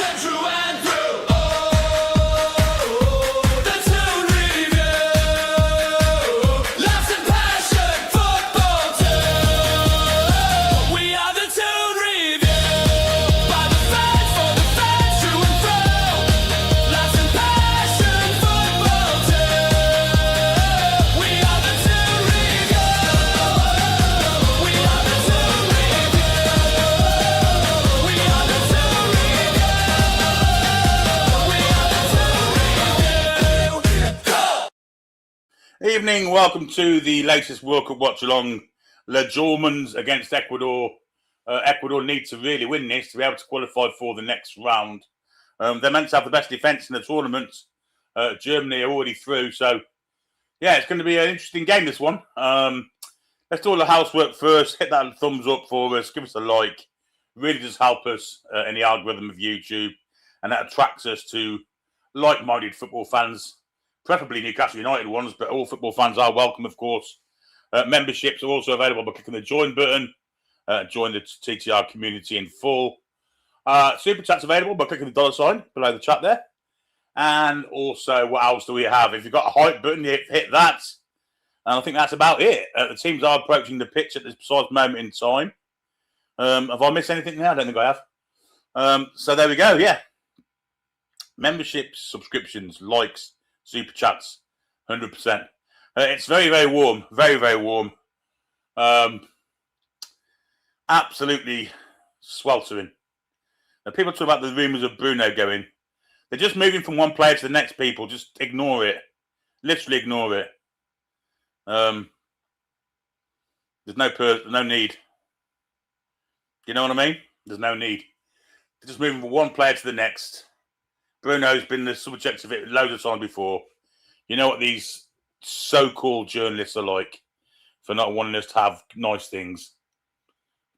them true and through. Oh, the Toon review. Laughs and passion, football too. We are the Toon review. By the fans, for the fans, true and through. Laughs and passion, football too. We are the Toon review. We are the Toon review. We are the Toon review. We are the Toon review. Go! Evening, welcome to the latest World Cup Watchalong. Le Germans against Ecuador. Ecuador need to really win this to be able to qualify for the next round. They're meant to have the best defence in the tournament. Germany are already through, so yeah, it's going to be an interesting game, this one. Let's do all the housework first. Hit that thumbs up for us. Give us a like. Really does help us in the algorithm of YouTube, and that attracts us to like-minded football fans. Preferably Newcastle United ones, but all football fans are welcome, of course. Memberships are also available by clicking the join button. Join the TTR community in full. Super Chat's available by clicking the dollar sign below the chat there. And also, what else do we have? If you've got a hype button, you hit that. And I think that's about it. The teams are approaching the pitch at this precise moment in time. Have I missed anything there? I don't think I have. So there we go, yeah. Memberships, subscriptions, likes, Super Chats, 100%. It's very, very warm. Very, very warm. Absolutely sweltering. Now, people talk about the rumours of Bruno going. They're just moving from one player to the next, people. Just ignore it. Literally ignore it. There's no need. You know what I mean? There's no need. They're just moving from one player to the next. Bruno's been the subject of it loads of times before. You know what these so-called journalists are like for not wanting us to have nice things.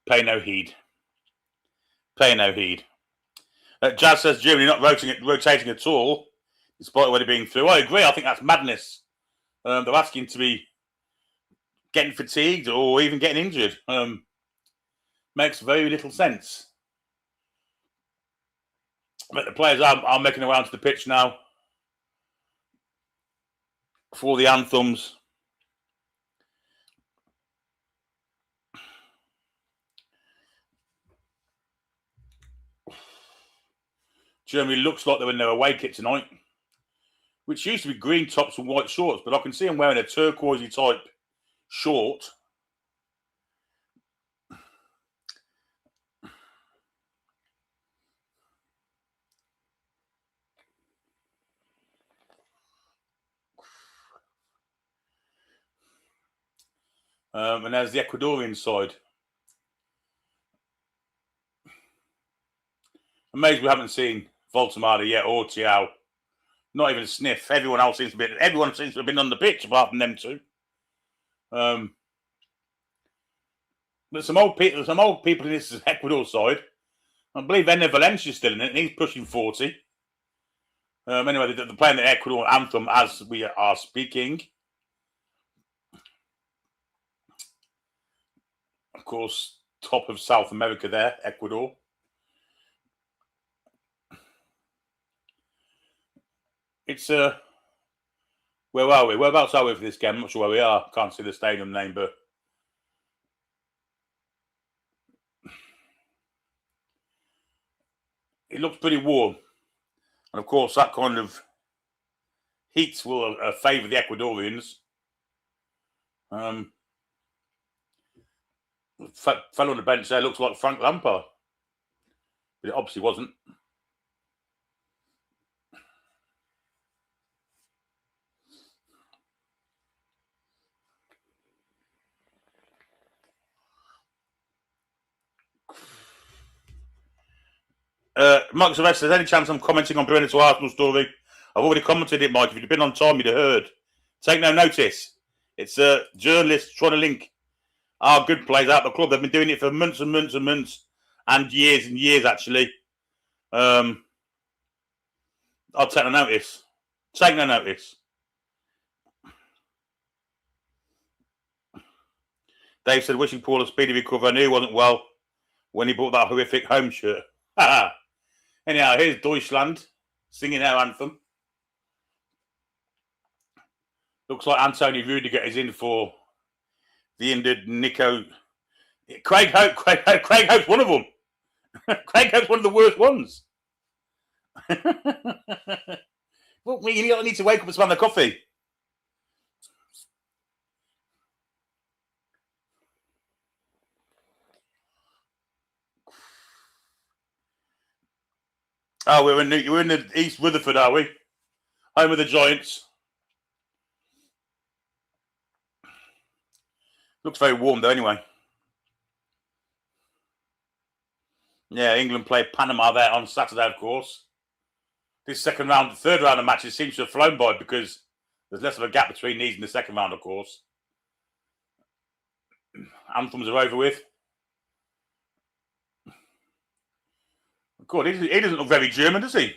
Pay no heed. Pay no heed. Jazz says Germany not rotating at all, despite already being through. I agree. I think that's madness. They're asking to be getting fatigued or even getting injured. Makes very little sense. But the players are making their way onto the pitch now for the anthems. Germany looks like they're in their away kit tonight, which used to be green tops and white shorts, but I can see them wearing a turquoisey type short. And there's the Ecuadorian side. Amazed we haven't seen Voltemada yet or Tiao. Not even a sniff. Everyone seems to have been on the pitch apart from them two. There's some old people in this Ecuador side. I believe Ender Valencia's still in it, and he's pushing 40. Anyway, they're playing the Ecuador anthem as we are speaking. Of course, top of South America there, Ecuador. It's where are we? Whereabouts are we for this game? I'm not sure where we are. Can't see the stadium name, but it looks pretty warm. And of course, that kind of heat will favour the Ecuadorians. Fellow on the bench there looks like Frank Lampard, but it obviously wasn't. Mike Sylvester says, any chance I'm commenting on Bruno's Arsenal story? I've already commented it, Mike. If you'd been on time, you'd have heard. Take no notice. It's journalists trying to link our good players out the club. They've been doing it for months and months and months, and years, actually. I'll take no notice. Take no notice. Dave said, wishing Paul a speedy recovery. I knew he wasn't well when he bought that horrific home shirt. Anyhow, here's Deutschland singing our anthem. Looks like Antonio Rudiger is in for the injured Nico. Craig Hope's one of them. Craig Hope's one of the worst ones. Well, you don't need to wake up and smell the coffee. Oh, we're in the East Rutherford, are we? Home of the Giants. Looks very warm though, anyway. Yeah, England play Panama there on Saturday, of course. This third round of matches seems to have flown by because there's less of a gap between these and the second round, of course. Anthems are over with. God, he doesn't look very German, does he?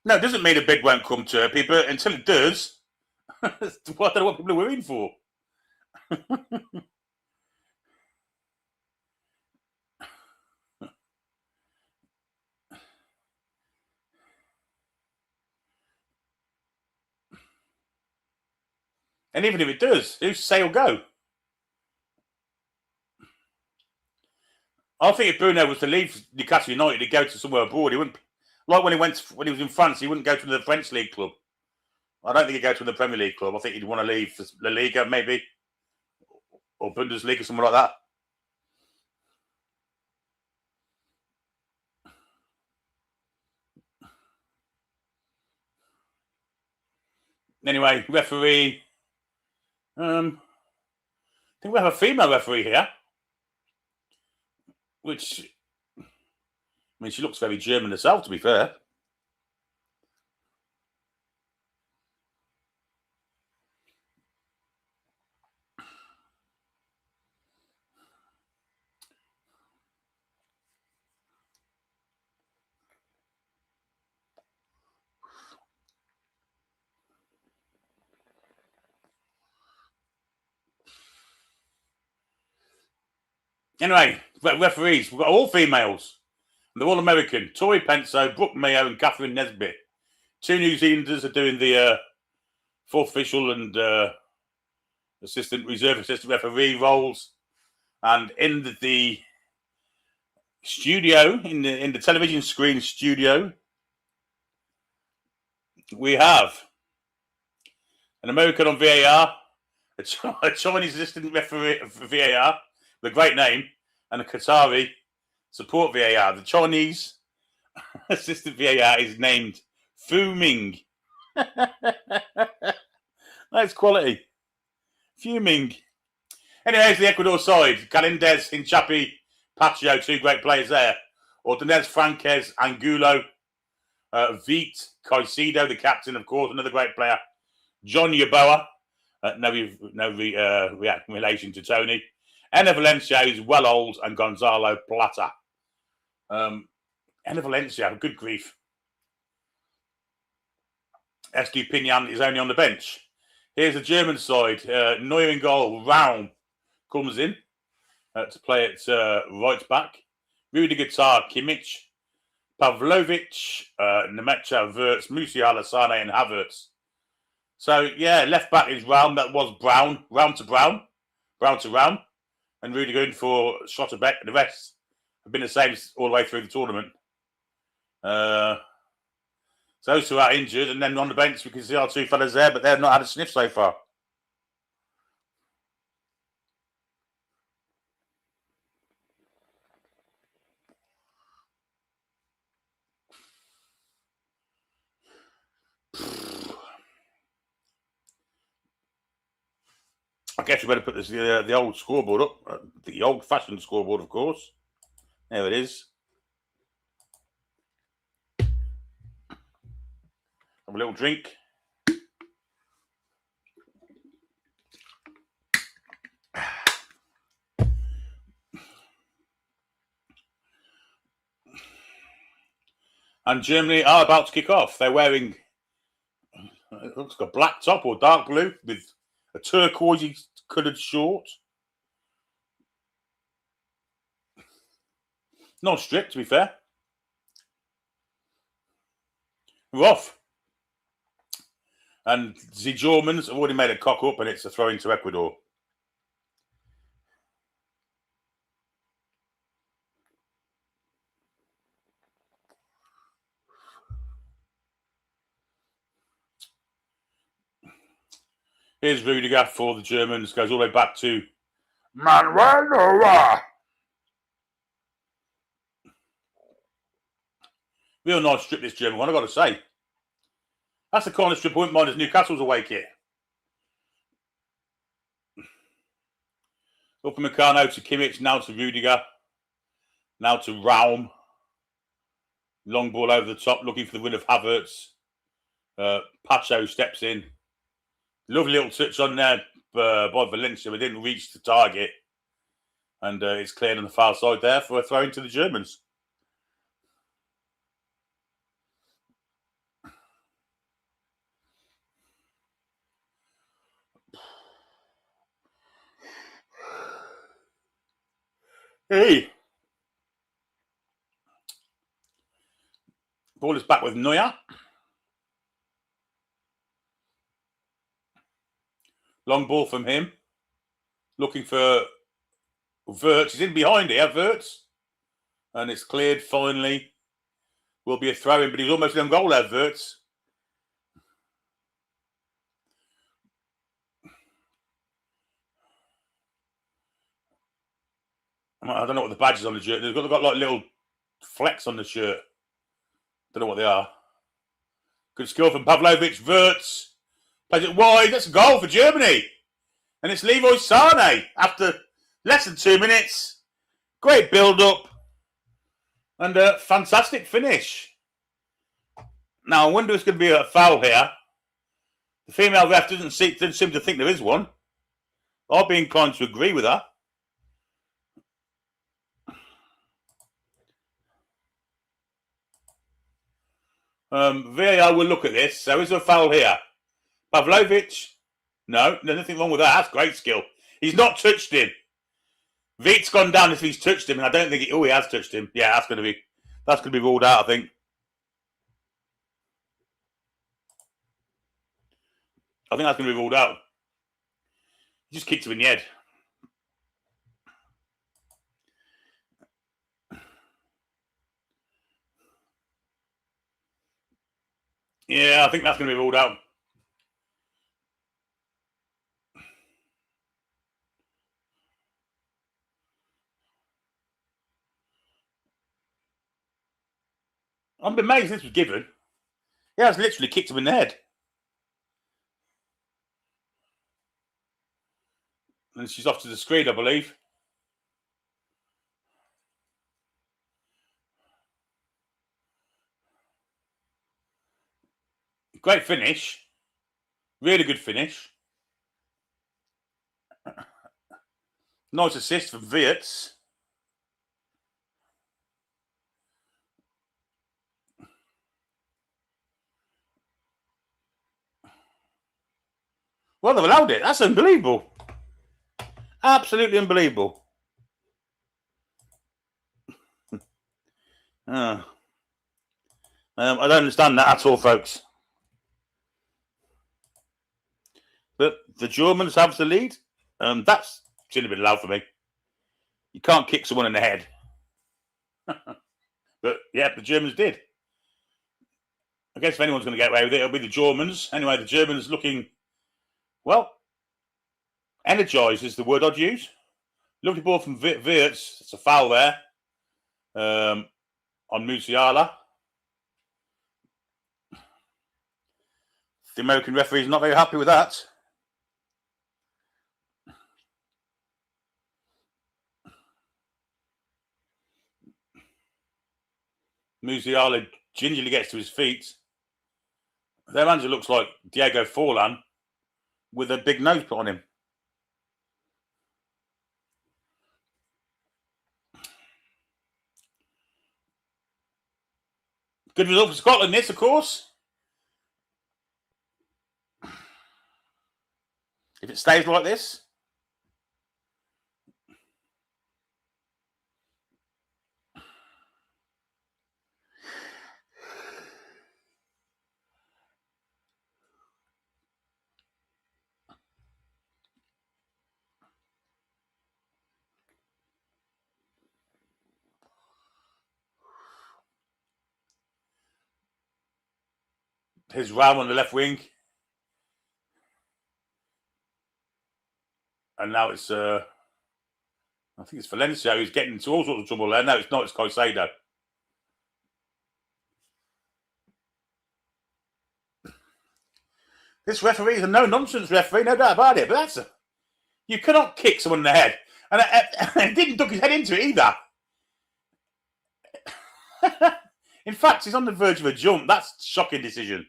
No, it doesn't mean a bid won't come to people, but until it does, I don't know what people are worrying for. And even if it does, who's say will go? I think if Bruno was to leave Newcastle United, he'd go to somewhere abroad. He wouldn't, like when he was in France, he wouldn't go to the French league club. I don't think he'd go to the Premier League club. I think he'd want to leave La Liga, maybe, or Bundesliga, something like that. Anyway, referee. I think we have a female referee here, which, I mean, she looks very German herself, to be fair. Anyway, referees, we've got all females. They're all American. Tori Penso, Brooke Mayo, and Catherine Nesbitt. 2 New Zealanders are doing the fourth official and reserve assistant referee roles. And in the studio, in the television screen studio, we have an American on VAR, a Chinese assistant referee for VAR with a great name, and a Qatari support VAR. The Chinese assistant VAR is named Fu Ming. That's quality. Fuming. Anyways, the Ecuador side. Galindez, Hinchapi, Pacho, 2 great players there. Ordonez, Franquez, Angulo, Vite, Caicedo, the captain, of course, another great player. John Yeboah, no relation to Tony. Enner Valencia is well old, and Gonzalo Plata. Enner Valencia, good grief. Estupiñán is only on the bench. Here's the German side. Neuer in goal. Raum comes in to play at right back. Rudiger, Kimmich, Pavlovic, Nemecha, Wirtz, Musiala, Sane, and Havertz. So, yeah, left back is Raum. That was Brown to Brown to Raum. And Rudiger in for Schotterbeck. The rest have been the same all the way through the tournament. So those who are injured, and then on the bench we can see our 2 fellas there, but they've not had a sniff so far. I guess we better put this the old scoreboard up, the old-fashioned scoreboard, of course. There it is. Have a little drink. And Germany are about to kick off. They're wearing looks like a black top or dark blue with a turquoisey coloured short. Not strict, to be fair. We're off. And the Germans have already made a cock up, and it's a throw into Ecuador. Here's Rudiger for the Germans. Goes all the way back to Manuel Neuer. Real nice strip, this German one, I've got to say. That's the kind of strip I wouldn't mind as Newcastle's away kit. Upamecano to Kimmich, now to Rudiger. Now to Raum. Long ball over the top, looking for the win of Havertz. Pacho steps in. Lovely little touch on there by Valencia, but didn't reach the target. And it's cleared on the far side there for a throw into the Germans. Hey! Ball is back with Neuer. Long ball from him. Looking for Wirtz. He's in behind here, Wirtz. And it's cleared finally. Will be a throw in, but he's almost in goal there, Wirtz. I don't know what the badge is on the shirt. They've got like little flecks on the shirt. Don't know what they are. Good skill from Pavlovic. Wirtz plays it wide. That's a goal for Germany. And it's Leroy Sané after less than 2 minutes. Great build-up. And a fantastic finish. Now, I wonder if it's going to be a foul here. The female ref doesn't seem to think there is one. I'll be inclined to agree with her. VAR will look at this. So is there a foul here? Pavlovic? No, there's nothing wrong with that. That's great skill. He's not touched him. Veet's gone down if he's touched him, and I don't think he has touched him. Yeah, that's gonna be ruled out, I think. I think that's gonna be ruled out. He just kicked him in the head. Yeah, I think that's going to be ruled out. I'm amazed this was given. He has literally kicked him in the head. And she's off to the screen, I believe. Great finish. Really good finish. Nice assist from Wirtz. Well, they've allowed it. That's unbelievable. Absolutely unbelievable. I don't understand that at all, folks. But the Germans have the lead. That's shouldn't have been allowed for me. You can't kick someone in the head. But yeah, the Germans did. I guess if anyone's going to get away with it, it'll be the Germans. Anyway, the Germans looking, well, energised is the word I'd use. Lovely ball from Wirtz. It's a foul there on Musiala. The American referee is not very happy with that. Musiala gingerly gets to his feet. Their manager looks like Diego Forlan with a big nose put on him. Good result for Scotland, this, of course. If it stays like this, here's Ram on the left wing. And now it's, I think it's Valencia who's getting into all sorts of trouble there. No, it's not. It's Caicedo. This referee is a no-nonsense referee, no doubt about it. But you cannot kick someone in the head. And he didn't duck his head into it either. In fact, he's on the verge of a jump. That's a shocking decision.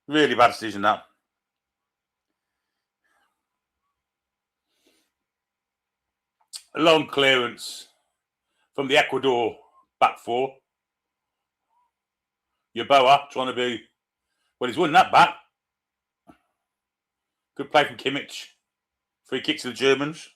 Really bad decision, that. A long clearance from the Ecuador back four. Yeboah trying to be... Well, he's won that back. Good play from Kimmich. Free kick to the Germans.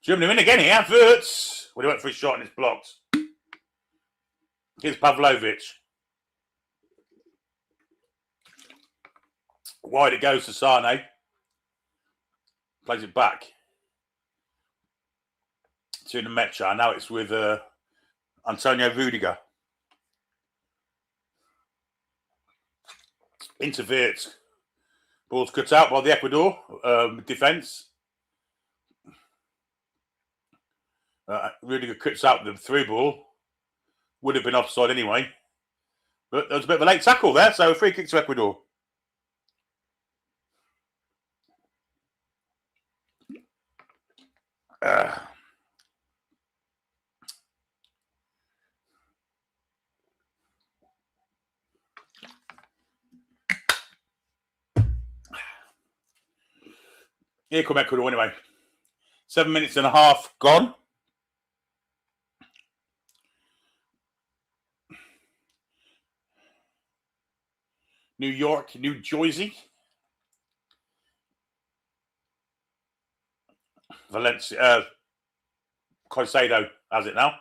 Germany win again here. Wirtz. Well, he went for his shot and it's blocked. Here's Pavlovic. Wide it goes to Sane. Plays it back to Nemecha. Now it's with Antonio Rudiger. Into Wirtz. Ball's cut out by the Ecuador defence. Rudiger cuts out the through ball. Would have been offside anyway. But there was a bit of a late tackle there, so a free kick to Ecuador. Here come Ecuador anyway. 7 minutes and a half gone. New York, New Jersey. Valencia. Caicedo has it now.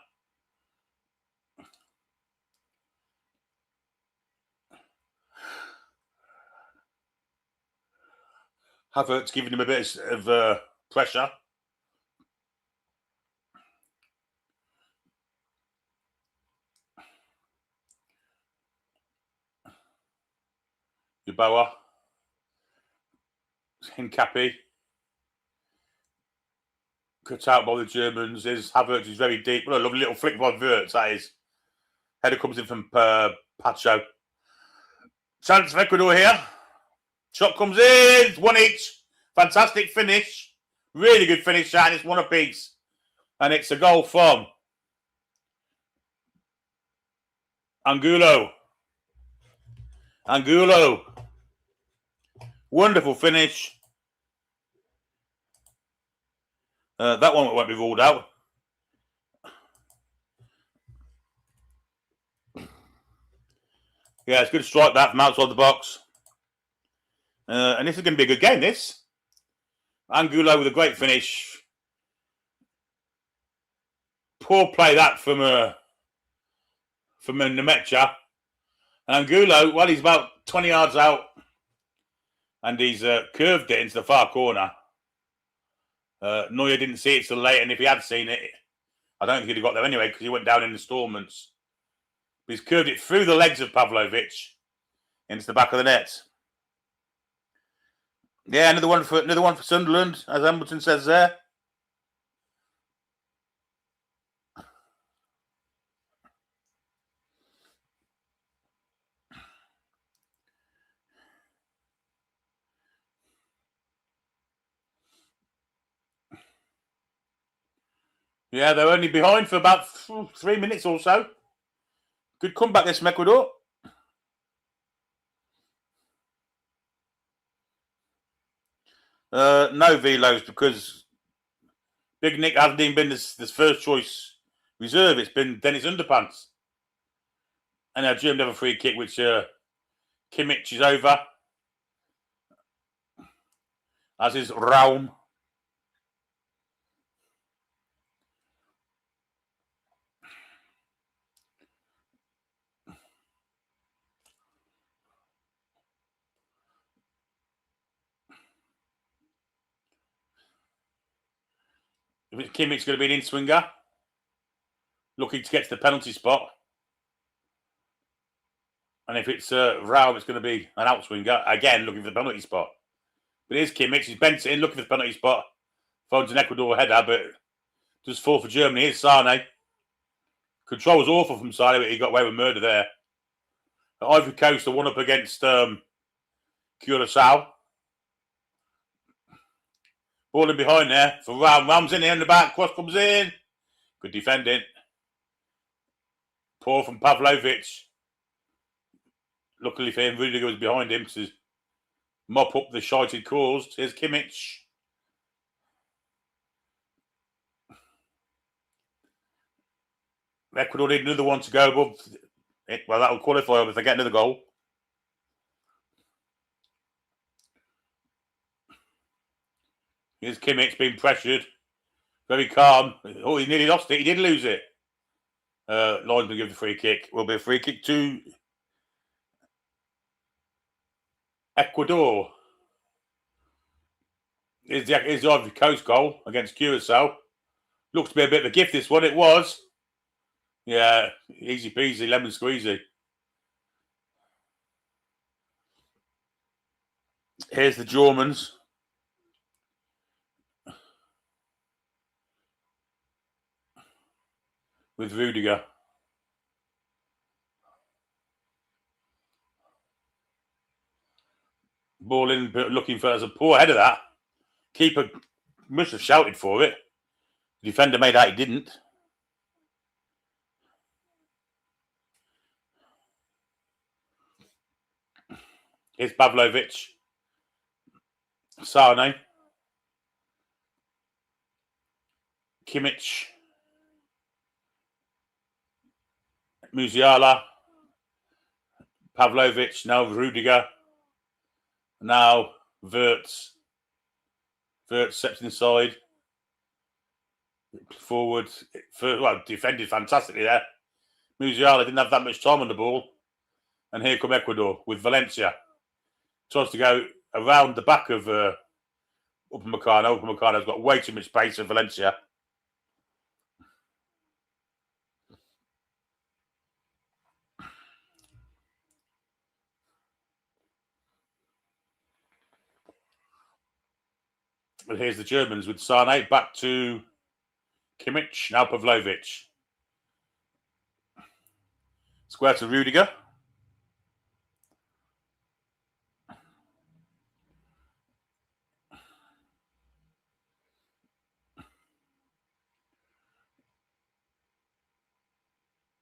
Havertz giving him a bit of pressure. Yeboah. Hincapi. Cut out by the Germans. Havertz is very deep. What a lovely little flick by Wirtz, that is. Header comes in from Pacho. Chance for Ecuador here. Shot comes in. One each. Fantastic finish. Really good finish, and it's one apiece. And it's a goal from Angulo. Wonderful finish. That one won't be ruled out. Yeah, it's good to strike that from outside the box. And this is going to be a good game, this. Angulo with a great finish. Poor play that from Nemecha. And Angulo, well, he's about 20 yards out. And he's curved it into the far corner. Neuer didn't see it till late, and if he had seen it, I don't think he'd have got there anyway because he went down in installments. But he's curved it through the legs of Pavlovic into the back of the net. Yeah, another one for Sunderland, as Hamilton says there. Yeah, they're only behind for about 3 minutes or so. Good comeback this from Ecuador. No velos because Big Nick hasn't even been this first choice reserve. It's been Dennis Underpants. And now Jim have a free kick, which Kimmich is over. As is Raum. Kimmich's going to be an in-swinger. Looking to get to the penalty spot. And if it's Raum, it's going to be an outswinger. Again, looking for the penalty spot. But here's Kimmich. He's bent it in, looking for the penalty spot. Finds an Ecuador header, but does fall for Germany. Here's Sane. Control was awful from Sane, but he got away with murder there. Ivory Coast are one up against Curacao. Ball in behind there for Raum. Raum's in here in the back. Cross comes in. Good defending. Poor from Pavlovic. Luckily for him, Rudiger was behind him to mop up the shite he'd caused. Here's Kimmich. Ecuador need another one to go above. Well, that will qualify if they get another goal. Here's Kimmich being pressured. Very calm. Oh, he nearly lost it. He did lose it. Linesman gives the free kick. Will be a free kick to Ecuador. Here's the Ivory Coast goal against Curacao. Looks to be a bit of a gift, this one. It was. Yeah, easy peasy, lemon squeezy. Here's the Germans. With Rudiger. Ball in, but looking for, there's a poor header that. Keeper must have shouted for it. The defender made out he didn't. Here's Pavlovic. Sane. Kimmich. Musiala. Pavlovic. Now Rudiger. Now Wirtz. Wirtz steps inside. Forward. Well, defended fantastically there. Musiala didn't have that much time on the ball. And here come Ecuador with Valencia. Tries to go around the back of Upamecano. Upamecano's got way too much space for Valencia. But here's the Germans with Sane back to Kimmich. Now Pavlovic. Square to Rudiger.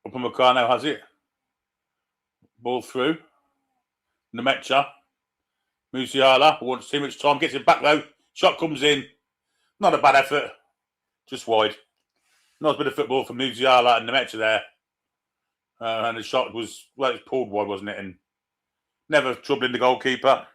Upamecano has it. Ball through. Nemecha. Musiala wants too much time. Gets it back though. Shot comes in. Not a bad effort. Just wide. Nice bit of football from Musiala and Nemecha there. And the shot was, well, it was pulled wide, wasn't it? And never troubling the goalkeeper.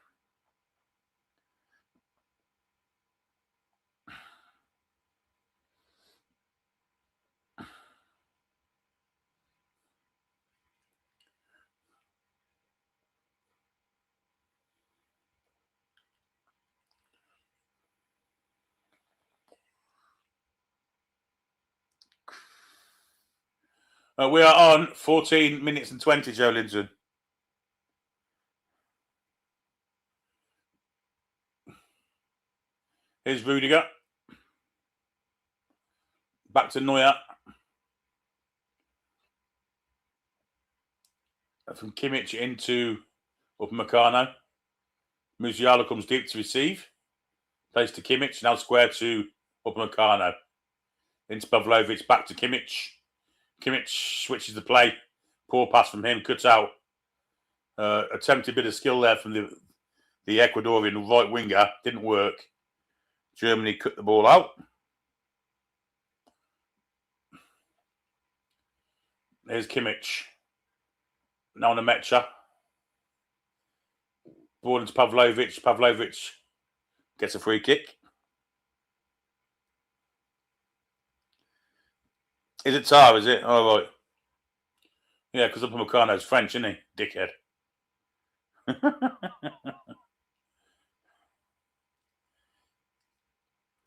We are on 14 minutes and 20, Joe Linton. Here's Rudiger. Back to Neuer. From Kimmich into Upamecano. Musiala comes deep to receive. Plays to Kimmich. Now square to Upamecano. Into Pavlovic. Back to Kimmich. Kimmich switches the play. Poor pass from him, cuts out. Attempted a bit of skill there from the Ecuadorian right winger. Didn't work. Germany cut the ball out. There's Kimmich. Now on a Mecha. Ball into Pavlovic. Pavlovic gets a free kick. Is it Tar, is it? Oh, right. Yeah, because Upamecano's French, isn't he? Dickhead.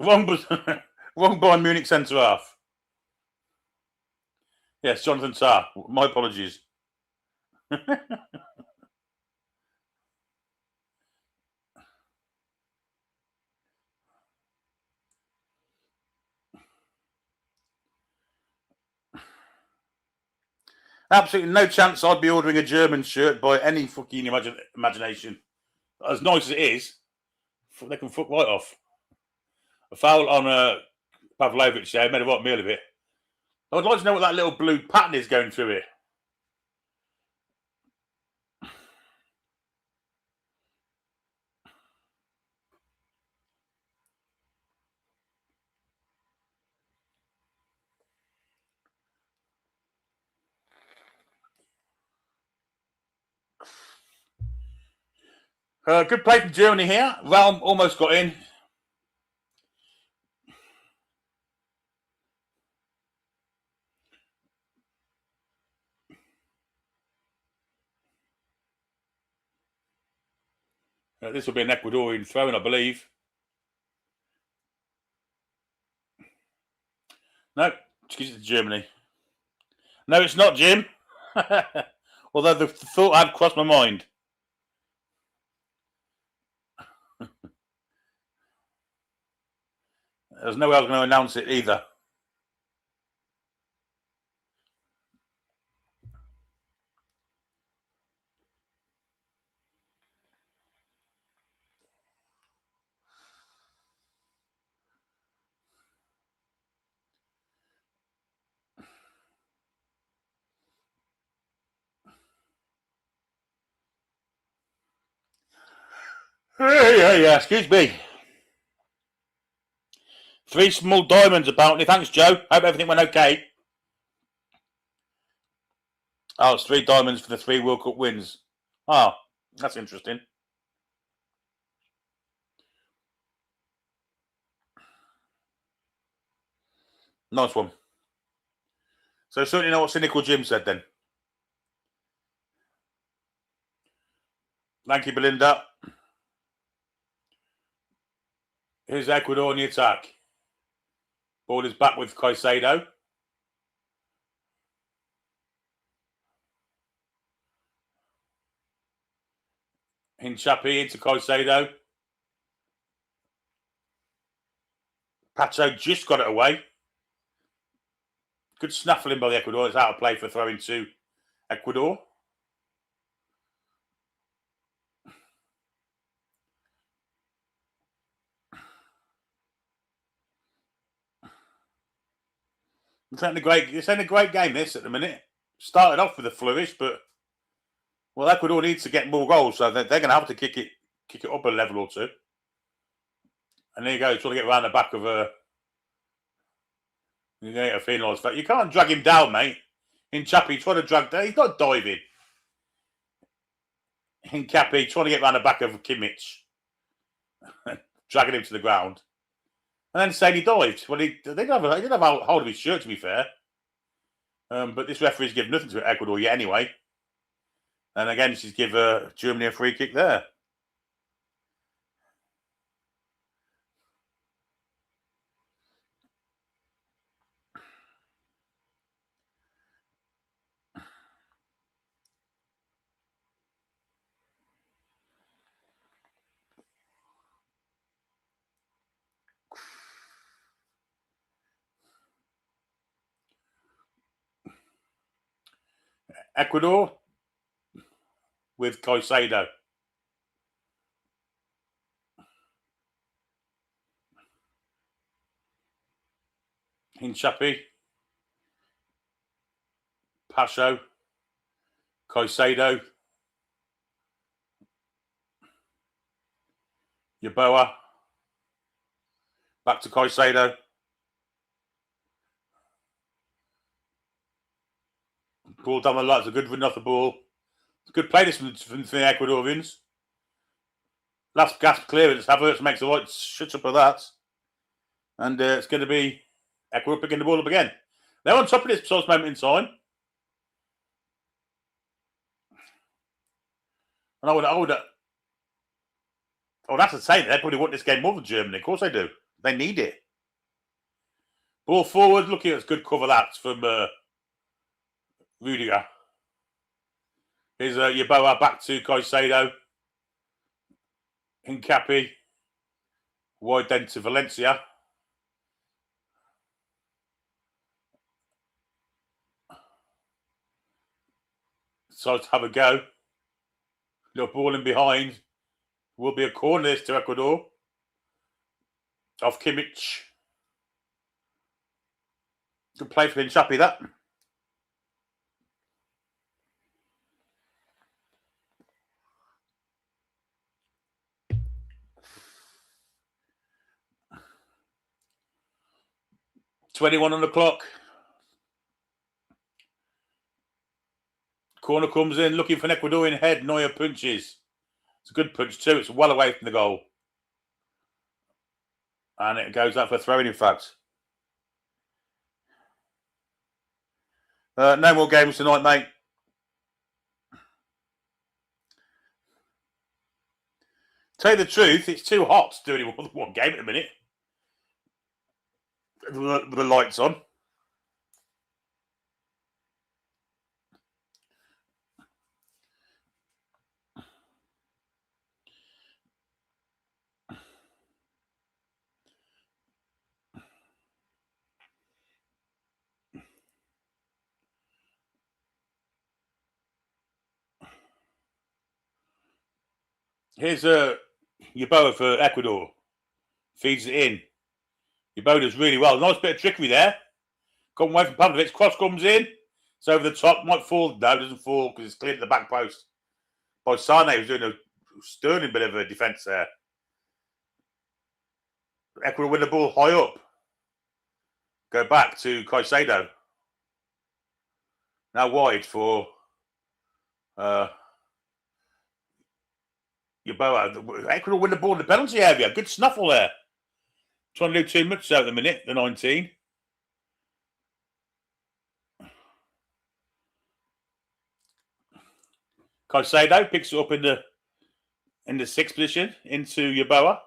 Wrong Bayern Munich centre half. Yes, Jonathan Tar. My apologies. Absolutely no chance I'd be ordering a German shirt by any fucking imagination. As nice as it is, they can fuck right off. A foul on Pavlovic there, made a right meal of it. I'd like to know what that little blue pattern is going through it. Good play from Germany here. Realm almost got in. This will be an Ecuadorian throw-in, I believe. No, excuse it to Germany. No, it's not, Jim. Although the thought had crossed my mind. There's no way I was going to announce it either. Yeah, excuse me. 3 small diamonds, apparently. Thanks, Joe. Hope everything went okay. Oh, it's 3 diamonds for the 3 World Cup wins. Oh, that's interesting. Nice one. So certainly know what Cynical Jim said then. Thank you, Belinda. Here's Ecuador on the attack. Ball is back with Caicedo. Hinchapi into Caicedo. Pacho just got it away. Good snaffling by the Ecuador. It's out of play for throwing to Ecuador. It's ain't a great game, this, at the minute. Started off with a flourish, but well, Ecuador needs to get more goals, so they're going to have to kick it up a level or two. And there you go, trying to get around the back of you get a feeling like you can't drag him down, mate. Hinchapi trying to drag down. He's not diving. Hinchapi trying to get around the back of Kimmich, dragging him to the ground, and then saying he dived. Well, he didn't have a hold of his shirt, to be fair. But this referee's given nothing to Ecuador yet, anyway. And again, she's give Germany a free kick there. Ecuador with Caicedo. Hinchapi. Pacho. Caicedo. Yeboah. Back to Caicedo. Ball down the line. It's a good run off the ball. It's a good play this from the Ecuadorians. Last gasp clearance. Havertz makes the right shut up of that. And it's going to be Ecuador picking the ball up again. They're on top of this precise moment in time. And I would have to say they probably want this game more than Germany. Of course they do. They need it. Ball forward. Looking at good cover that from Rudiger. Here's Yeboah back to Caicedo. Hincapi. Wide then to Valencia. Decides to have a go. Little ball in behind. Will be a corner this to Ecuador. Off Kimmich. Good play for Hincapi, that. .21 on the clock. Corner comes in, looking for an Ecuadorian head. Neuer punches. It's a good punch too. It's well away from the goal. And it goes out for a throw-in, in fact. No more games tonight, mate. Tell you the truth, it's too hot to do any more than one game at the minute. With the lights on. Here's Yeboah for Ecuador. Feeds it in. Yeboah does really well. Nice bit of trickery there. Come away from Pavlovic. Cross comes in. It's over the top. Might fall. No, it doesn't fall because it's cleared to the back post. By Sane, was doing a sterling bit of a defence there. Ecuador win the ball high up. Go back to Caicedo. Now wide for Yeboah. Ecuador win the ball in the penalty area. Good snuffle there. Trying to do too much out at the minute, the 19. Caicedo picks it up in the sixth position into Yeboah.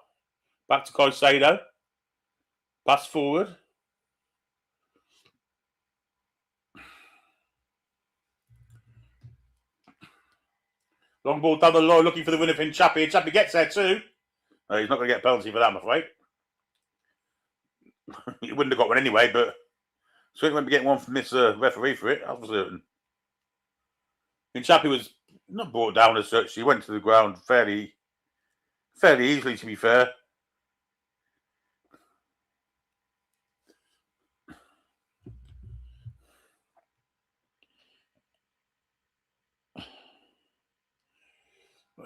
Back to Caicedo. Pass forward. Long ball down the line, looking for the winner for Hincapi. Hincapi gets there too. He's not going to get a penalty for that, I'm afraid. He wouldn't have got one anyway, but certainly won't be getting one from this referee for it. I'm certain. Hincapi was not brought down as such. He went to the ground fairly easily, to be fair.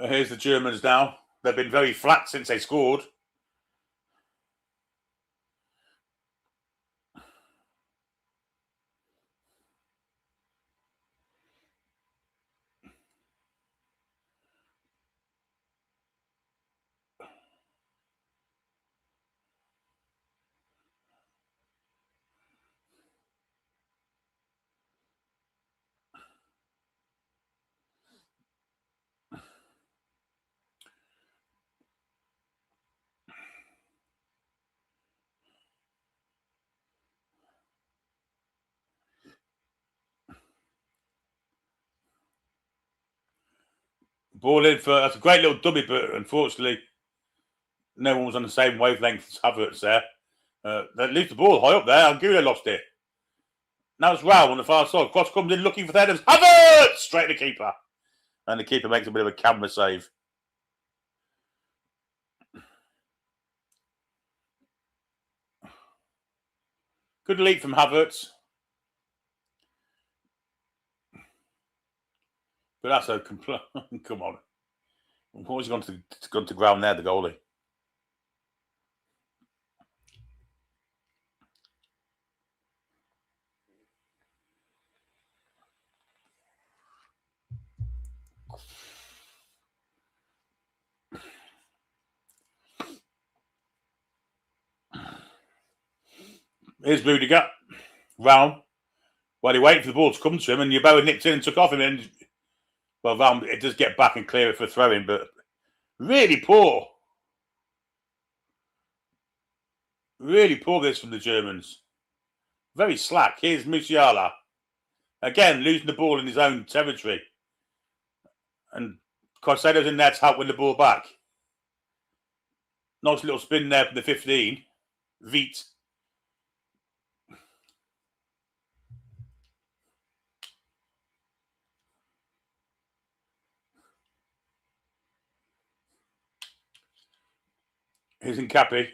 Here's the Germans now. They've been very flat since they scored. Ball in for, that's a great little dummy, but unfortunately, no one was on the same wavelength as Havertz there. They leave the ball high up there. Angulo lost it. Now it's Rao on the far side. Cross comes in looking for headers. Havertz! Straight to the keeper. And the keeper makes a bit of a camera save. Good leap from Havertz. But that's a complete. Come on. What was he gone to ground there, the goalie? Here's Rudiger. Round. While he waited for the ball to come to him, and Yeboah nipped in and took off him. And well, Round, it does get back and clear it for throwing, but really poor. Really poor this from the Germans. Very slack. Here's Musiala. Again, losing the ball in his own territory. And Caicedo's in there to help win the ball back. Nice little spin there from the 15. Veet. Here's Nkapi.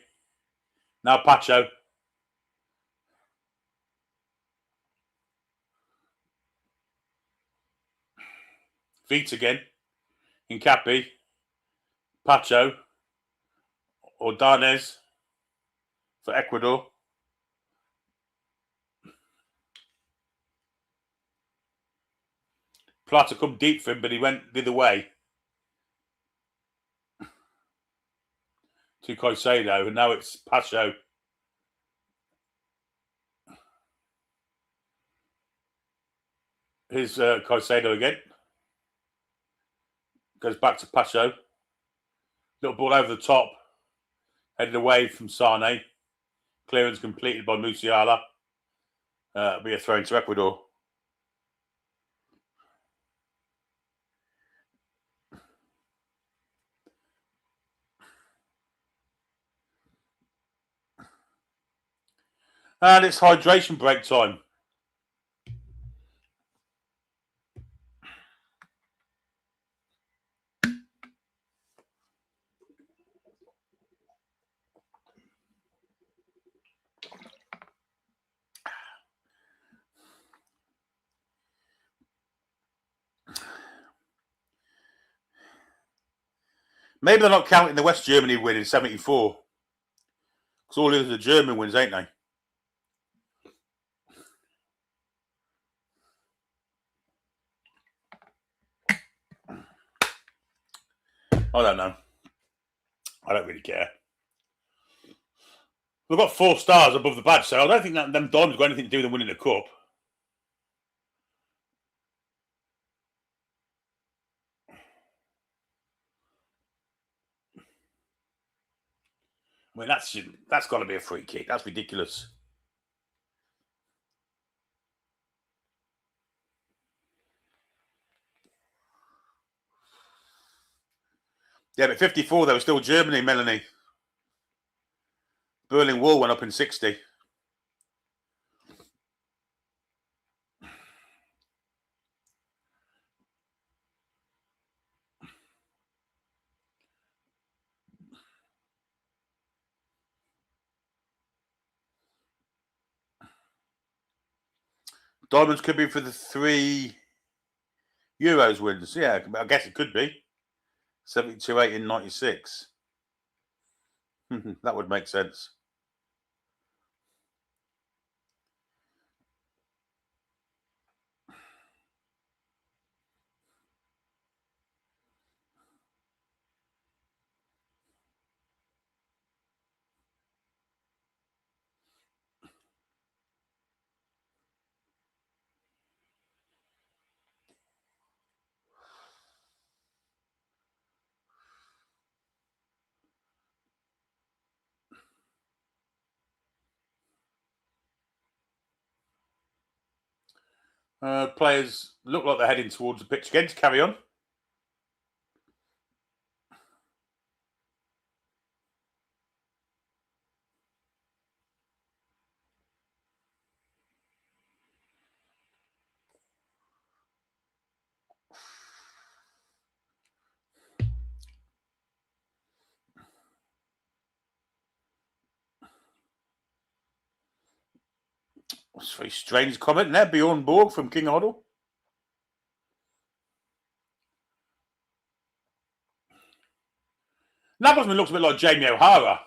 Now Pacho. Veet again. Nkapi. Pacho. Ordonez for Ecuador. Plata come deep for him, but he went the other way to Caicedo, and now it's Pacho. Here's Caicedo again. Goes back to Pacho. Little ball over the top. Headed away from Sane. Clearance completed by Musiala. Be a throw into Ecuador. And it's hydration break time. Maybe they're not counting the West Germany win in 74. Because all of the German wins, ain't they? I don't know. I don't really care. We've got 4 stars above the badge, so I don't think that them diamonds got anything to do with them winning the cup. I mean, that's got to be a free kick. That's ridiculous. Yeah, but 54, they were still Germany, Melanie. Berlin Wall went up in 60. Diamonds could be for the 3 Euros wins. Yeah, I guess it could be. 72, 8 in 96. That would make sense. Players look like they're heading towards the pitch again to carry on. It's a very strange comment there. Bjorn Borg from King Hoddle. Nagelsmann looks a bit like Jamie O'Hara.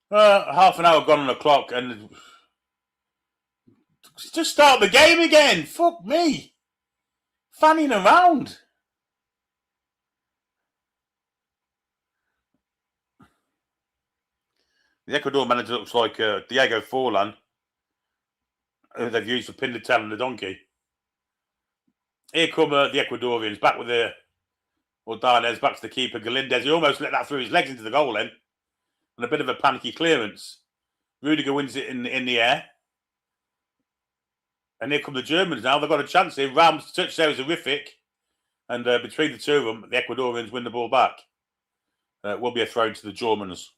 Half an hour gone on the clock, and just start the game again. Fuck me. Fanning around. The Ecuador manager looks like Diego Forlan, who they've used for pin the tail on the donkey. Here come the Ecuadorians, back with the Ordonez, back to the keeper, Galindez. He almost let that through his legs into the goal then. And a bit of a panicky clearance. Rudiger wins it in the air. And here come the Germans now. They've got a chance here. Ram's touch there is horrific. And between the two of them, the Ecuadorians win the ball back. Will be a throw to the Germans.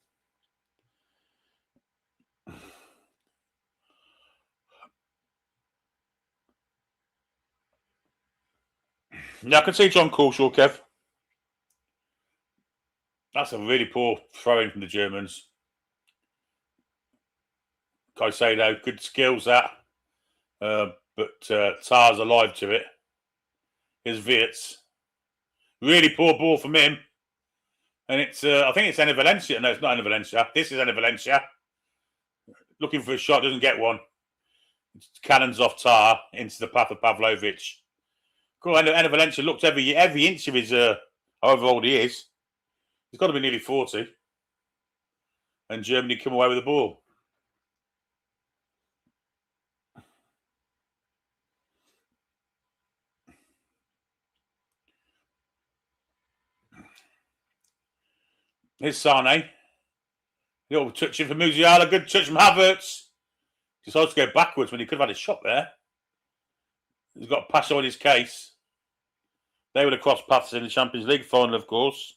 Now I can see John Coulshaw, Kev. That's a really poor throw-in from the Germans. Caicedo, good skills that. But Tar's alive to it. Here's Wirtz. Really poor ball from him. And it's, I think it's Enner Valencia. No, it's not Enner Valencia. This is Enner Valencia. Looking for a shot, doesn't get one. Cannons off Tar into the path of Pavlovic. Cool, Enner Valencia looked every inch of his, however old he is. He's got to be nearly 40. And Germany come away with the ball. Here's Sane. Little touch in for Musiala. Good touch from Havertz. Decides to go backwards when he could have had a shot there. He's got a pass on his case. They would have crossed paths in the Champions League final, of course.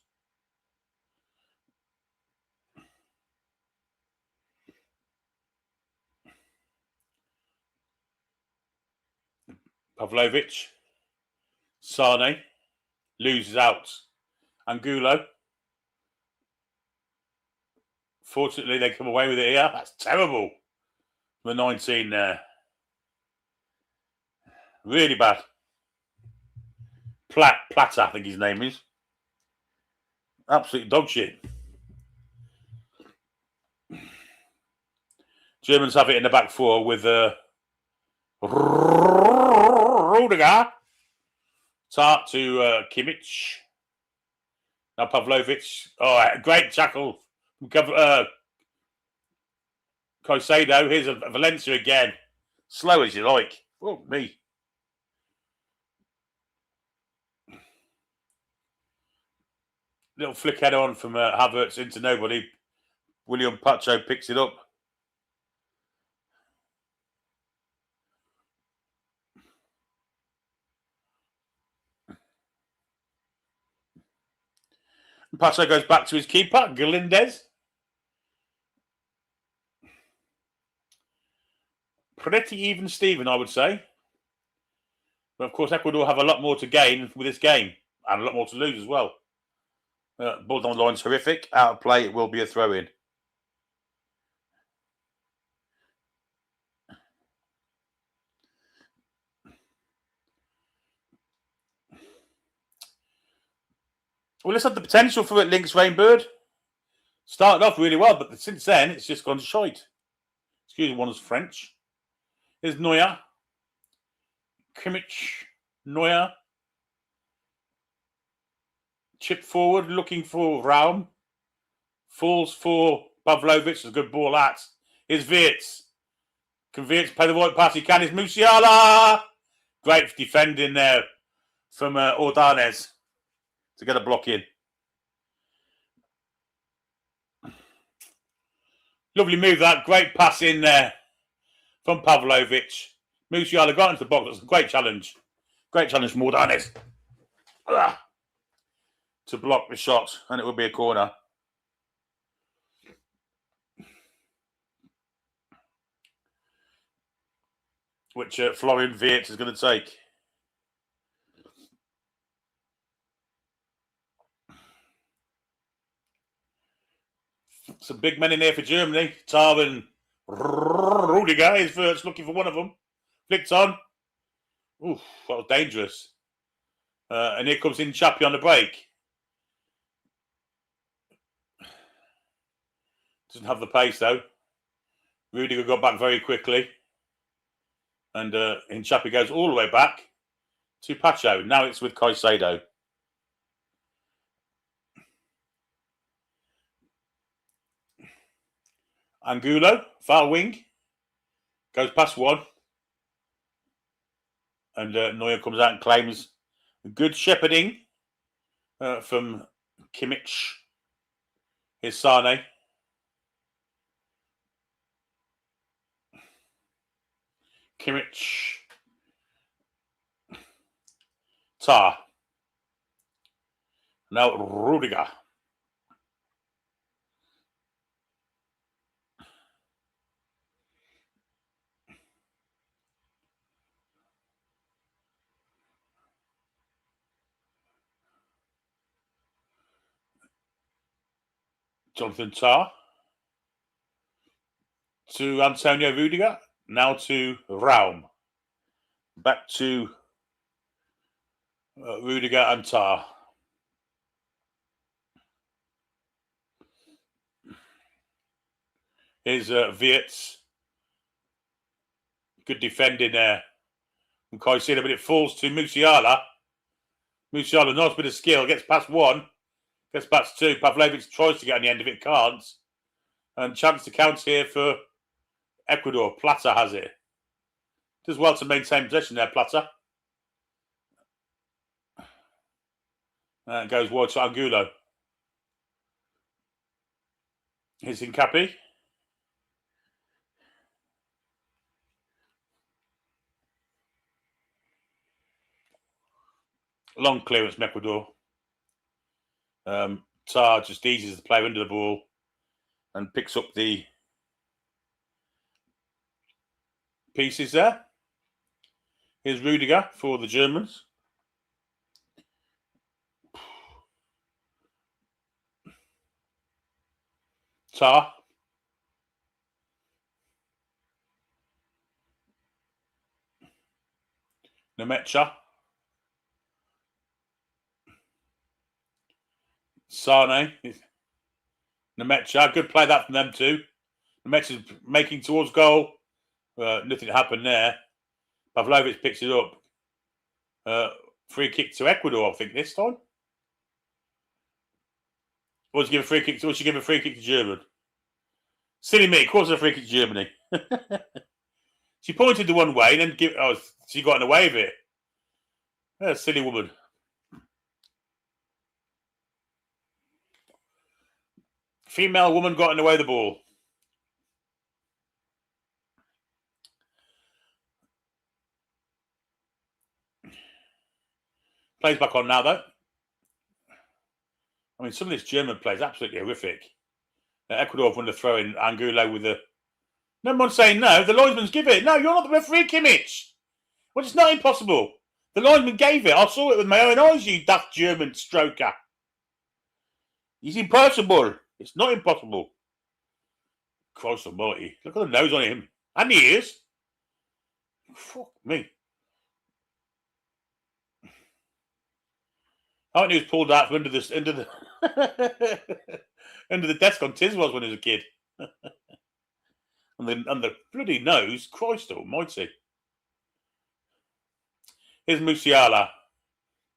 Pavlovic. Sane. Loses out. Angulo. Fortunately, they come away with it here. That's terrible. The 19 there. Really bad. Plata, I think his name is. Absolute dog shit. Germans have it in the back four with Rudiger. Tart to Kimmich. Now Pavlovic. Oh, great tackle. Caicedo. Here's a Valencia again. Slow as you like. Oh, me. Little flick head on from Havertz into nobody. William Pacho picks it up. Pacho goes back to his keeper, Galindez. Pretty even Steven, I would say. But of course, Ecuador have a lot more to gain with this game. And a lot more to lose as well. Ball down the line's horrific. Out of play, it will be a throw-in. Well, let's have the potential for it, Lynx Rainbird. Started off really well, but since then, it's just gone to shite. Excuse me, one is French. Here's Neuer. Kimmich. Neuer. Chip forward, looking for Raum. Falls for Pavlovic. It's a good ball at. Here's Wirtz. Can Wirtz play the right pass? He can. It's Musiala. Great defending there from Ordonez to get a block in. Lovely move that. Great pass in there from Pavlovic. Musiala got into the box. That's a great challenge. Great challenge from Ordonez. To block the shot, and it would be a corner. Which Florian Wirtz is going to take. Some big men in there for Germany. Tar and Rudiger is first, looking for one of them. Flicked on. Oof, that was dangerous. And here comes in Chappie on the break. Doesn't have the pace though. Rudiger got back very quickly. And Chappie goes all the way back to Pacho. Now it's with Caicedo. Angulo, far wing. Goes past one. And Neuer comes out and claims good shepherding from Kimmich. Here's Sane. Kimmich. Tar. Now Rudiger. Jonathan Tar. To Antonio Rudiger. Now to Raum. Back to Rudiger and Tar. Here's Wirtz. Good defending there from Caicedo, but it falls to Musiala. Musiala, nice bit of skill. Gets past one. Gets past two. Pavlovic tries to get on the end of it. Can't. And chance to count here for Ecuador. Plata has it. Does well to maintain possession there, Plata. And goes wide to Angulo. Here's Hincapi. Long clearance from Ecuador. Tar just eases the player under the ball and picks up the pieces there. Here's Rudiger for the Germans. Tar. Nemecha. Sane. Nemecha. Good play that from them too. Nemecha's making towards goal. Nothing happened there. Pavlovic picks it up. Free kick to Ecuador, I think, this time. Or she give a free kick to Germany? Silly me, of course it's a free kick to Germany. She pointed the one way and then she got in the way of it. Silly woman. Female woman got in the way of the ball. Plays back on now, though. I mean, some of this German play is absolutely horrific. Ecuador have won the throw in. Angulo with the... No one's saying no. The linesman's give it. No, you're not the referee, Kimmich. Well, it's not impossible. The linesman gave it. I saw it with my own eyes, you daft German stroker. It's impossible. It's not impossible. Christ almighty. Look at the nose on him. And the ears. Fuck me. I think he was pulled out from under the under the desk on Tiswas when he was a kid. and the bloody nose, Christ almighty. Here's Musiala.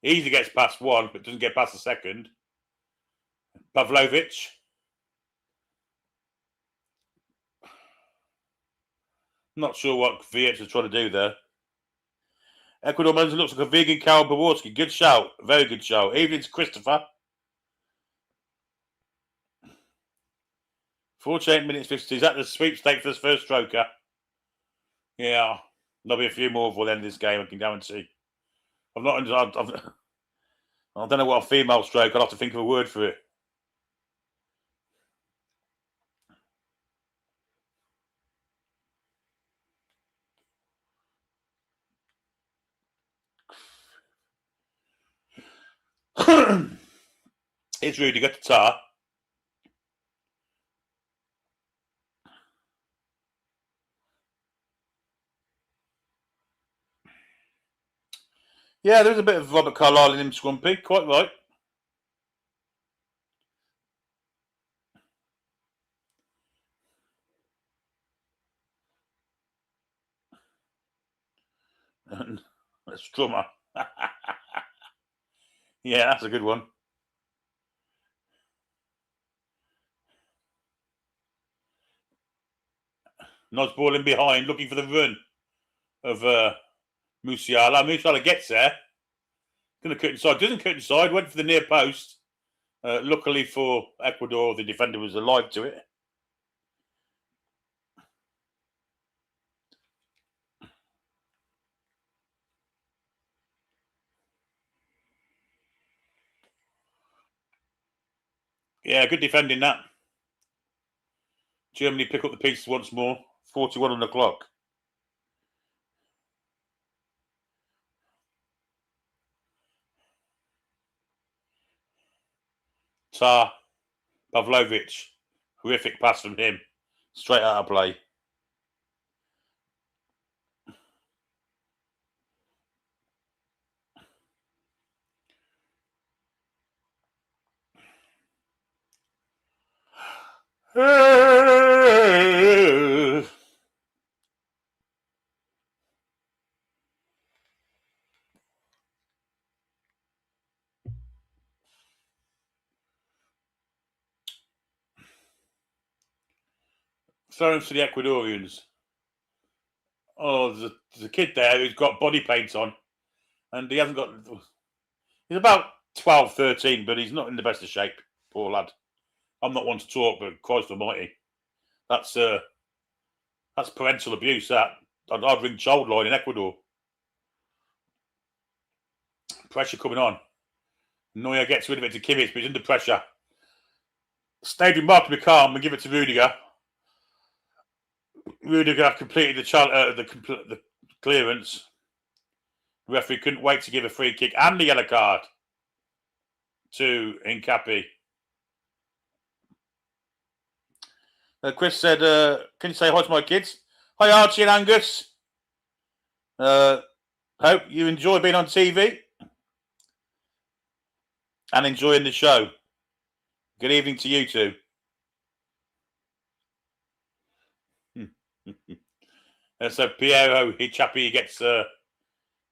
He easily gets past one, but doesn't get past the second. Pavlovic. Not sure what VH is trying to do there. Ecuador manager looks like a vegan Karol Bawarski. Good shout. Very good shout. Evening to Christopher. 48 minutes 50. Is that the sweepstake for this first stroker? Yeah. There'll be a few more before the end of this game, I can guarantee. I don't know what a female stroke. I'll have to think of a word for it. It's Rudiger to Tar. Yeah, there's a bit of Robert Carlyle in him, Scrumpy. Quite right. That's drummer. Yeah, that's a good one. Nice ball in behind, looking for the run of Musiala. Musiala gets there. Going to cut inside. Doesn't cut inside. Went for the near post. Luckily for Ecuador, the defender was alive to it. Yeah, good defending that. Germany pick up the pieces once more. 41 on the clock. Pavlovic. Horrific pass from him. Straight out of play. Thrown for the Ecuadorians. Oh, there's a kid there who's got body paint on, and he hasn't got. He's about 12, 13, but he's not in the best of shape. Poor lad. I'm not one to talk, but Christ Almighty, that's parental abuse. I'd ring child line in Ecuador. Pressure coming on. Neuer gets rid of it to Kimmich, but he's under pressure. Stayed remarkably calm and give it to Rudiger. Rudiger completed the clearance. The referee couldn't wait to give a free kick and a yellow card to Hincapi. Chris said, can you say hi to my kids? Hi, Archie and Angus. Hope you enjoy being on TV and enjoying the show. Good evening to you two. So Piero Hincapi gets the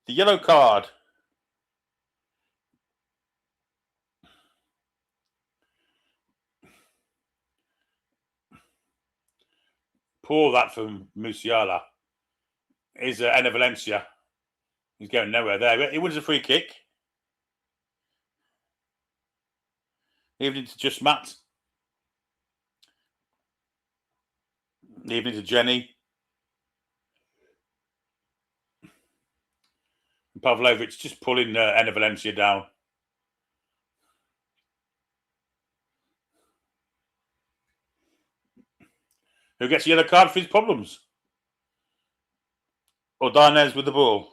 yellow card. Poor that from Musiala. Is Enna Valencia. He's going nowhere there. He wins a free kick. Evening to Just Matt. Evening to Jenny. Pavlovic just pulling Enna Valencia down. Who gets a yellow card for his problems? Ordonez with the ball.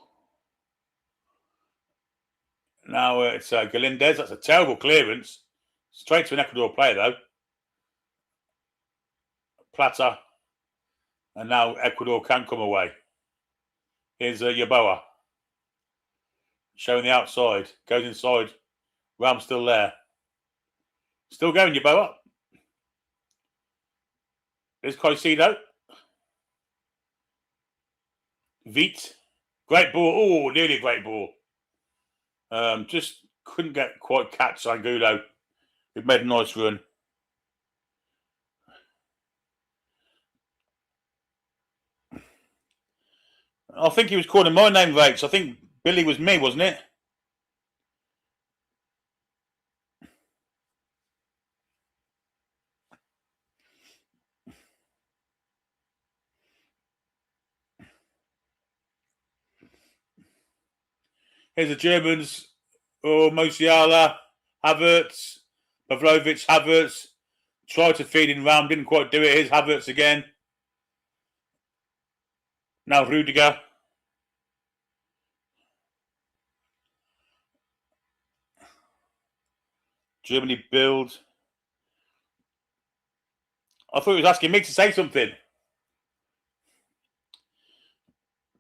Now it's Galindez. That's a terrible clearance. Straight to an Ecuador player, though. Plata. And now Ecuador can come away. Here's Yaboa. Showing the outside. Goes inside. Ram's still there. Still going, Yaboa. There's Caicedo. Vite. Great ball. Oh, nearly a great ball. Just couldn't quite catch Angulo. He made a nice run. I think he was calling my name, Rakes. I think Billy was me, wasn't it? Here's the Germans. Oh, Musiala, Havertz, Pavlovic, Havertz. Tried to feed in Ram, didn't quite do it. Here's Havertz again. Now Rudiger. Germany build. I thought he was asking me to say something.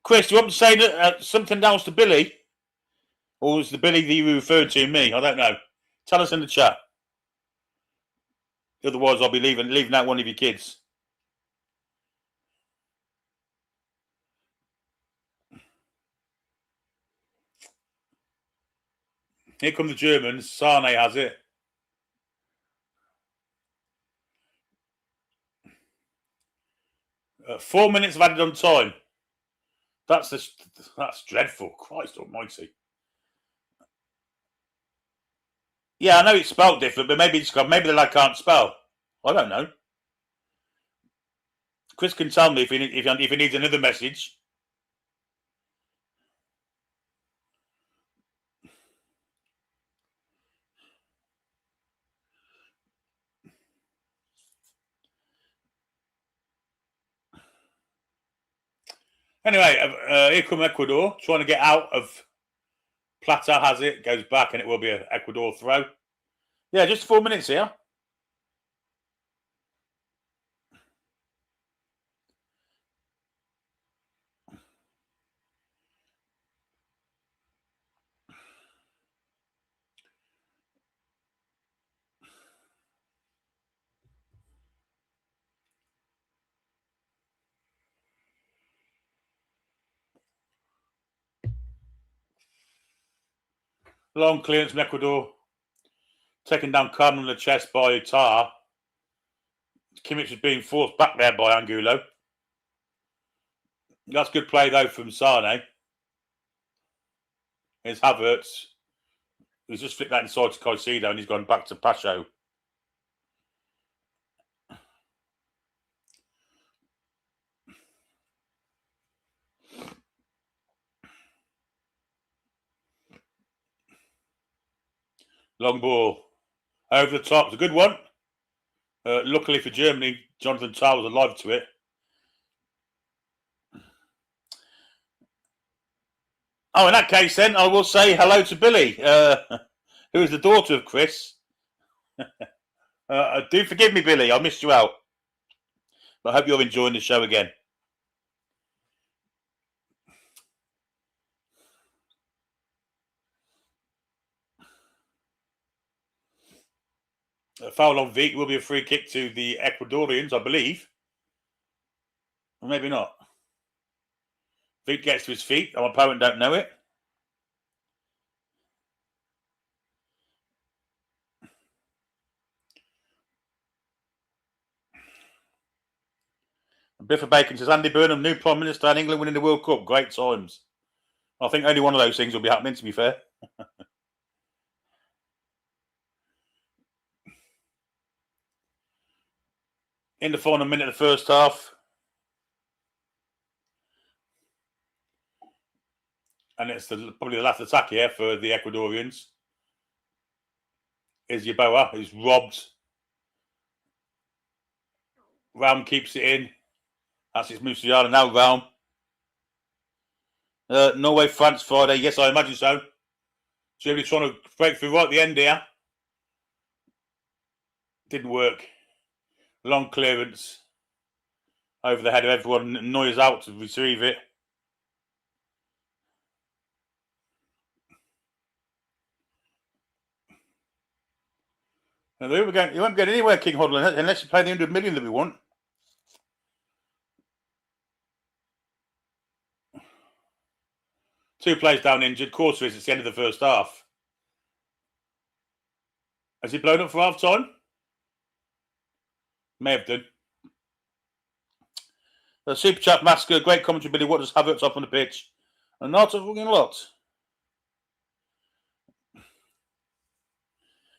Chris, do you want to say something else to Billy? Or was the Billy that you referred to me? I don't know. Tell us in the chat. Otherwise, I'll be leaving out one of your kids. Here come the Germans. Sane has it. 4 minutes of added on time. That's dreadful. Christ almighty. Yeah, I know it's spelled different, but maybe the lad can't spell. I don't know. Chris can tell me if he needs another message. Anyway, here come Ecuador trying to get out of. Plata has it, goes back, and it will be an Ecuador throw. Yeah, just 4 minutes here. Long clearance from Ecuador. Taken down Cardinal in the chest by Tar. Kimmich is being forced back there by Angulo. That's good play, though, from Sane. Here's Havertz. He's just flicked that inside to Caicedo, and he's gone back to Pacho. Long ball. Over the top. It's a good one. Luckily for Germany, Jonathan Tah was alive to it. Oh, in that case, then, I will say hello to Billy, who is the daughter of Chris. Do forgive me, Billy. I missed you out. But I hope you're enjoying the show again. A foul on Veek will be a free kick to the Ecuadorians, I believe. Or maybe not. Veek gets to his feet. Our opponent don't know it. Biffa Bacon says, Andy Burnham, new Prime Minister and England winning the World Cup. Great times. I think only one of those things will be happening, to be fair. In the final minute of the first half. And it's probably the last attack here for the Ecuadorians. Is Yeboah, who's robbed. Raum keeps it in. That's his Musiala now, Raum. Norway, France, Friday. Yes, I imagine so. Germany trying to break through right at the end here. Didn't work. Long clearance. Over the head of everyone. Neuer's out to retrieve it. And you won't get anywhere, King Hodler, unless you play the 100 million that we want. Two players down injured. Corsa is at the end of the first half. Has he blown up for half time? May have done. The Super Chat Massacre, great commentary, Billy. What does Havertz up on the pitch? And not a fucking lot.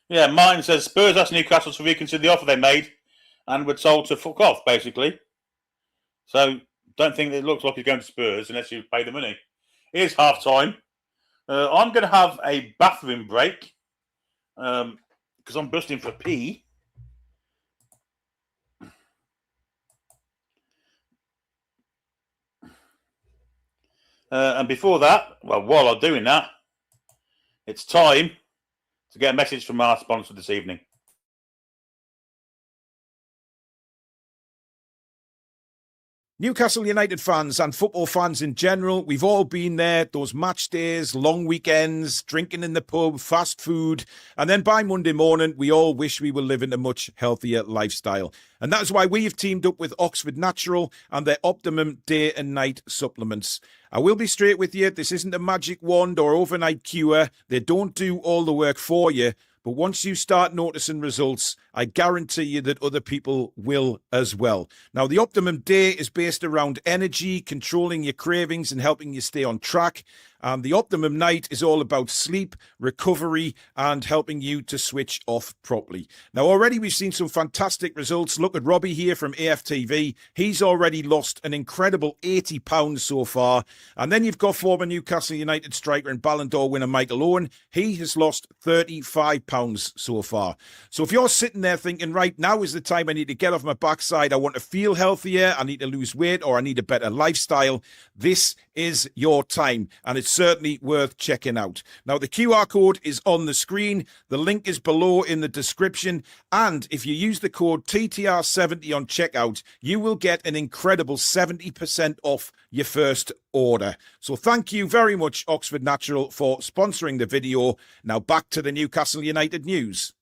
Yeah, Martin says Spurs asked Newcastle to reconsider the offer they made and were told to fuck off, basically. So, don't think it looks like he's going to Spurs unless you pay the money. Here's half time. I'm going to have a bathroom break because I'm busting for a pee. And before that, well, while I'm doing that, it's time to get a message from our sponsor this evening. Newcastle United fans and football fans in general, we've all been there, those match days, long weekends, drinking in the pub, fast food, and then by Monday morning, we all wish we were living a much healthier lifestyle. And that's why we have teamed up with Oxford Natural and their Optimum Day and Night supplements. I will be straight with you, this isn't a magic wand or overnight cure. They don't do all the work for you. But once you start noticing results, I guarantee you that other people will as well. Now, the Optimum Day is based around energy, controlling your cravings and helping you stay on track. And the Optimum Night is all about sleep, recovery, and helping you to switch off properly. Now, already we've seen some fantastic results. Look at Robbie here from AFTV. He's already lost an incredible 80 pounds so far. And then you've got former Newcastle United striker and Ballon d'Or winner Michael Owen. He has lost 35 pounds so far. So if you're sitting there thinking, right, now is the time I need to get off my backside, I want to feel healthier, I need to lose weight, or I need a better lifestyle, this is your time, and it's certainly worth checking out. Now, the QR code is on the screen, the link is below in the description, and if you use the code TTR70 on checkout, you will get an incredible 70% off your first order. So thank you very much, Oxford Natural, for sponsoring the video. Now back to the Newcastle United news.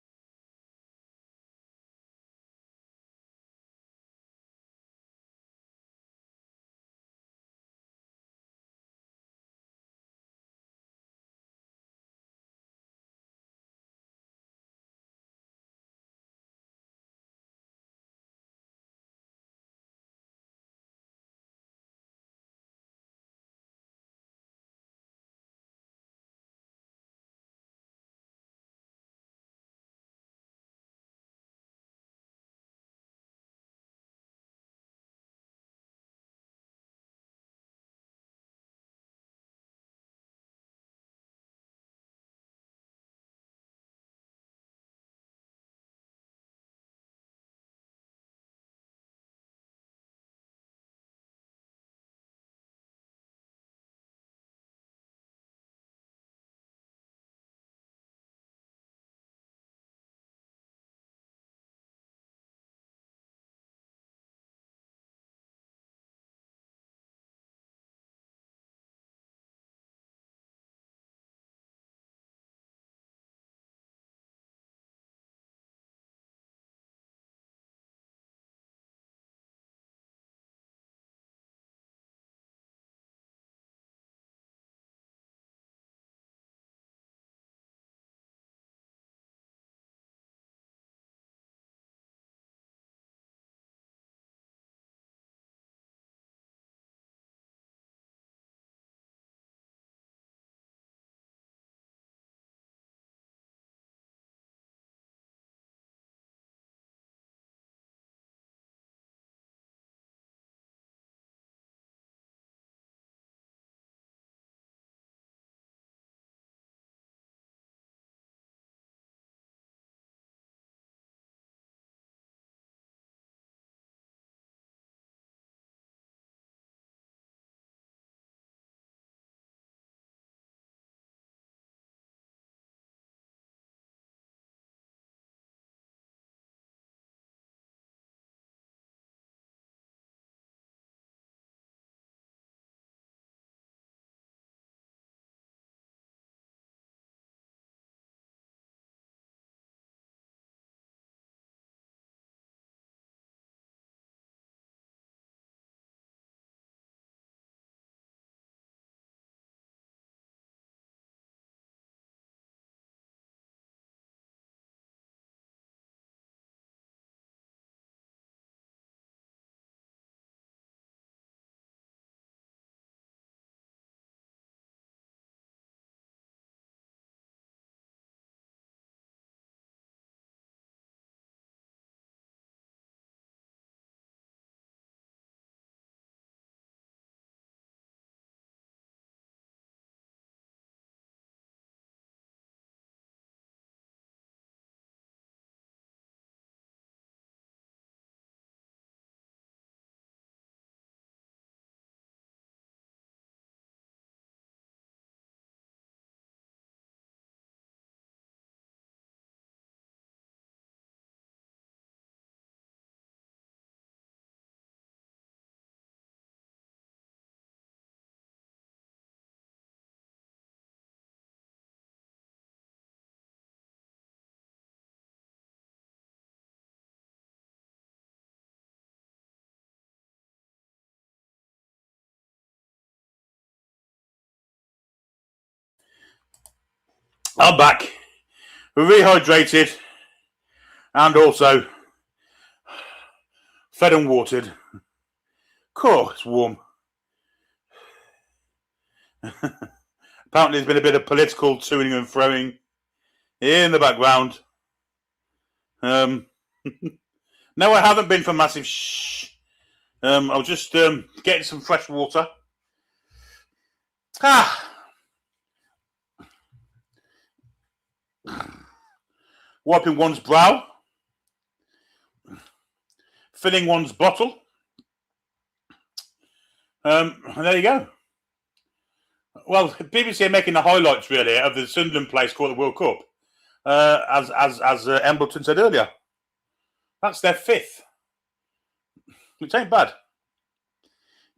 I'm back. We're rehydrated and also fed and watered. Cool, it's warm. Apparently there's been a bit of political toing and throwing in the background. No, I haven't been for massive shh. I was just getting some fresh water. Wiping one's brow. Filling one's bottle. And there you go. Well, BBC are making the highlights really of the Sunderland place called the World Cup. As Embleton said earlier. That's their 5th. Which ain't bad.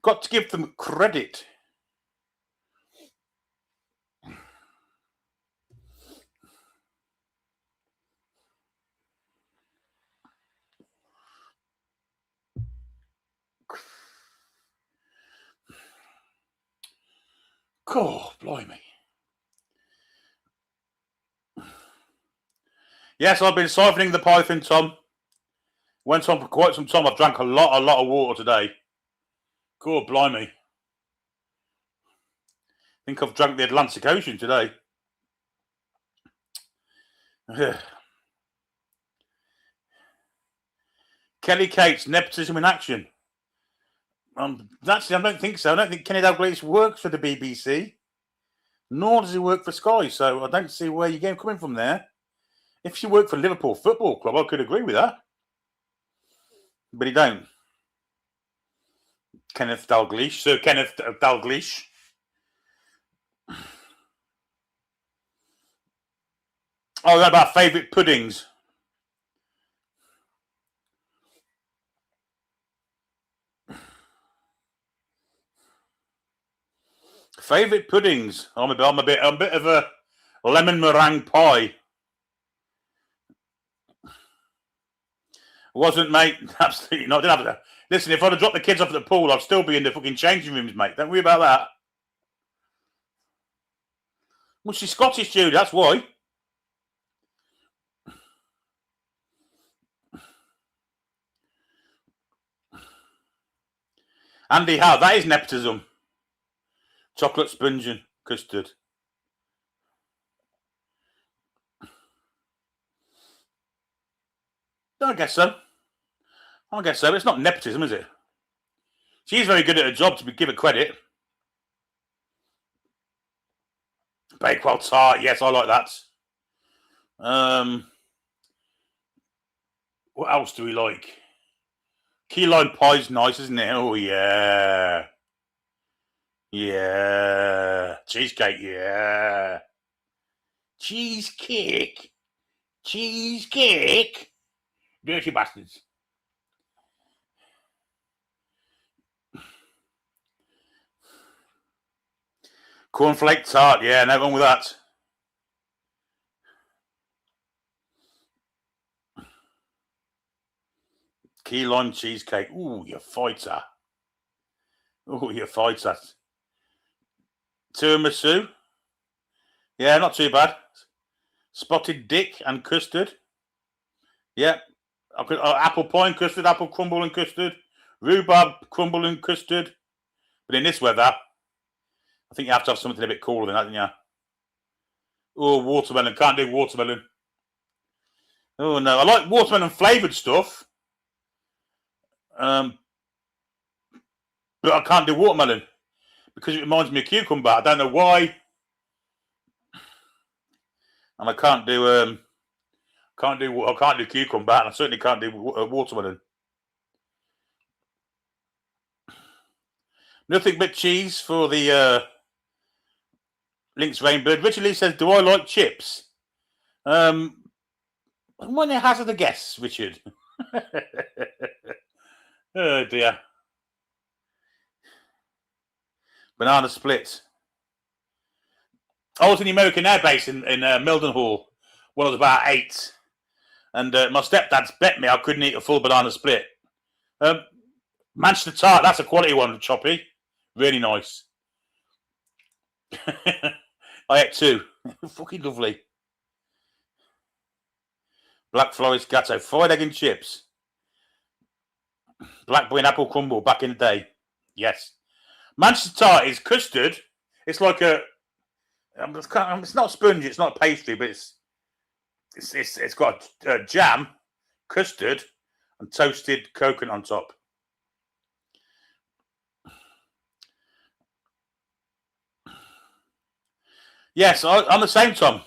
Got to give them credit. Oh, blimey. Yes, I've been siphoning the Python, Tom. Went on for quite some time. I've drank a lot of water today. God, blimey. I think I've drank the Atlantic Ocean today. Kelly Cates, nepotism in action. Actually, I don't think so. I don't think Kenny Dalglish works for the BBC, nor does he work for Sky. So I don't see where you're coming from there. If she worked for Liverpool Football Club, I could agree with that. But he don't. Kenneth Dalglish. Sir Kenneth Dalglish. Oh, that about favourite puddings. Favourite puddings. I'm a bit of a lemon meringue pie. Wasn't, mate. Absolutely not. Didn't have to. Listen, if I'd have dropped the kids off at the pool, I'd still be in the fucking changing rooms, mate. Don't worry about that. Well, she's Scottish, Jude. That's why. Andy Howe. That is nepotism. Chocolate sponge and custard. I guess so. It's not nepotism, is it? She's very good at her job, to give her credit. Bakewell tart. Yes, I like that. What else do we like? Key lime pie's nice, isn't it? Oh, yeah. Yeah. Cheesecake, yeah. Cheesecake. Dirty bastards. Cornflake tart, yeah, no wrong with that. Key lime cheesecake. Ooh, you fighter. Tiramisu. Yeah, not too bad. Spotted dick and custard. Yeah. Apple pie and custard, apple crumble and custard, rhubarb crumble and custard. But in this weather, I think you have to have something a bit cooler than that, don't you? Oh, watermelon. Can't do watermelon. Oh, no. I like watermelon flavoured stuff. But I can't do watermelon because it reminds me of cucumber. I don't know why. And I can't do cucumber, and I certainly can't do watermelon. Nothing but cheese for the Lynx Rainbird. Richard Lee says, do I like chips? I'm going to hazard a guess, Richard. Oh, dear. Banana split. I was in the American Air Base in Mildenhall when I was about 8. And my stepdad's bet me I couldn't eat a full banana split. Manchester tart, that's a quality one, Choppy. Really nice. I ate 2. Fucking lovely. Black Forest Gatto. Fried egg and chips. Blackberry and apple crumble back in the day. Yes. Manchester tart is custard. It's like a... It's not spongy. It's not pastry, but it's got jam, custard, and toasted coconut on top. Yes, I'm the same, Tom.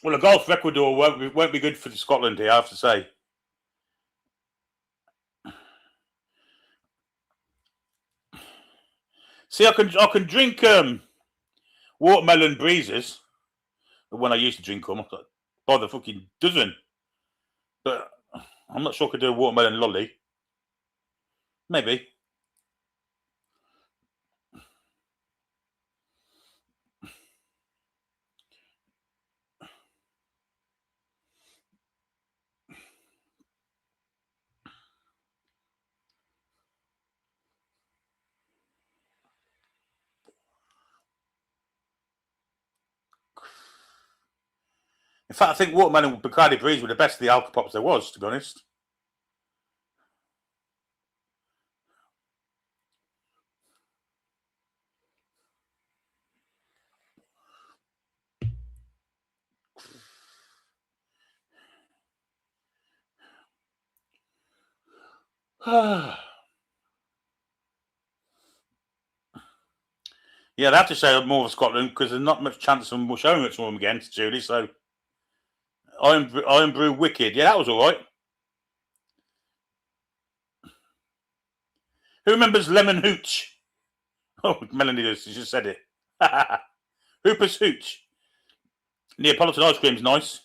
Well, the golf for Ecuador won't be good for Scotland here, I have to say. See, I can drink watermelon breezes when I used to drink them by the fucking dozen, but I'm not sure I could do a watermelon lolly. Maybe. In fact, I think watermelon and Bacardi Breeze were the best of the alcopops there was, to be honest. Yeah, they have to say more of Scotland because there's not much chance of showing much more against Julie. So, Iron Brew Wicked. Yeah, that was all right. Who remembers Lemon Hooch? Oh, Melanie does. She just said it. Hooper's Hooch. Neapolitan ice cream's nice.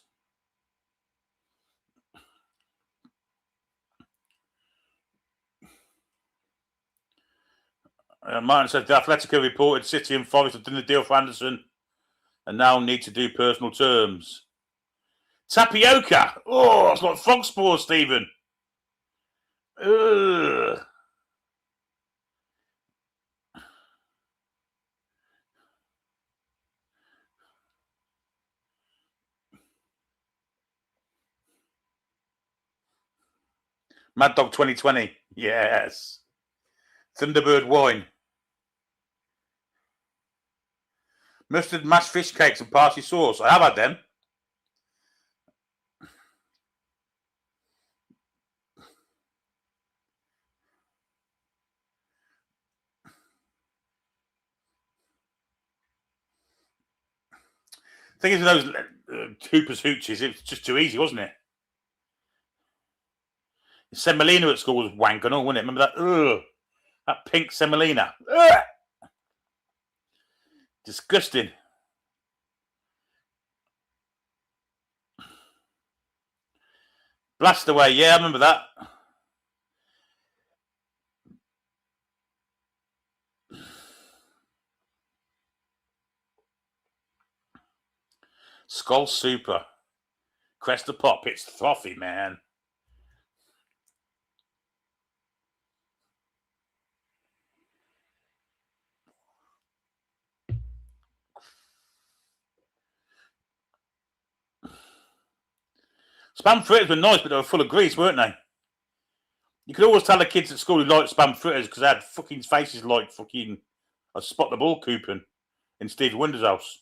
Martin says the Atletico reported City and Forest have done the deal for Anderson and now need to do personal terms. Tapioca. Oh, it's like frog spores, Stephen. Ugh. Mad Dog 2020. Yes. Thunderbird wine. Mustard mashed fish cakes and parsley sauce. I have had them. Thing is, with those Hooper's Hooches, it was just too easy, wasn't it? Semolina at school was wank and all, wasn't it? Remember that? Ugh. That pink semolina. Ugh. Disgusting. Blast Away. Yeah, I remember that. Skull Super. Crest of Pop. It's frothy, man. Spam fritters were nice, but they were full of grease, weren't they? You could always tell the kids at school who liked spam fritters because they had fucking faces like fucking a Spot the Ball coupon in Steve Wonder's house.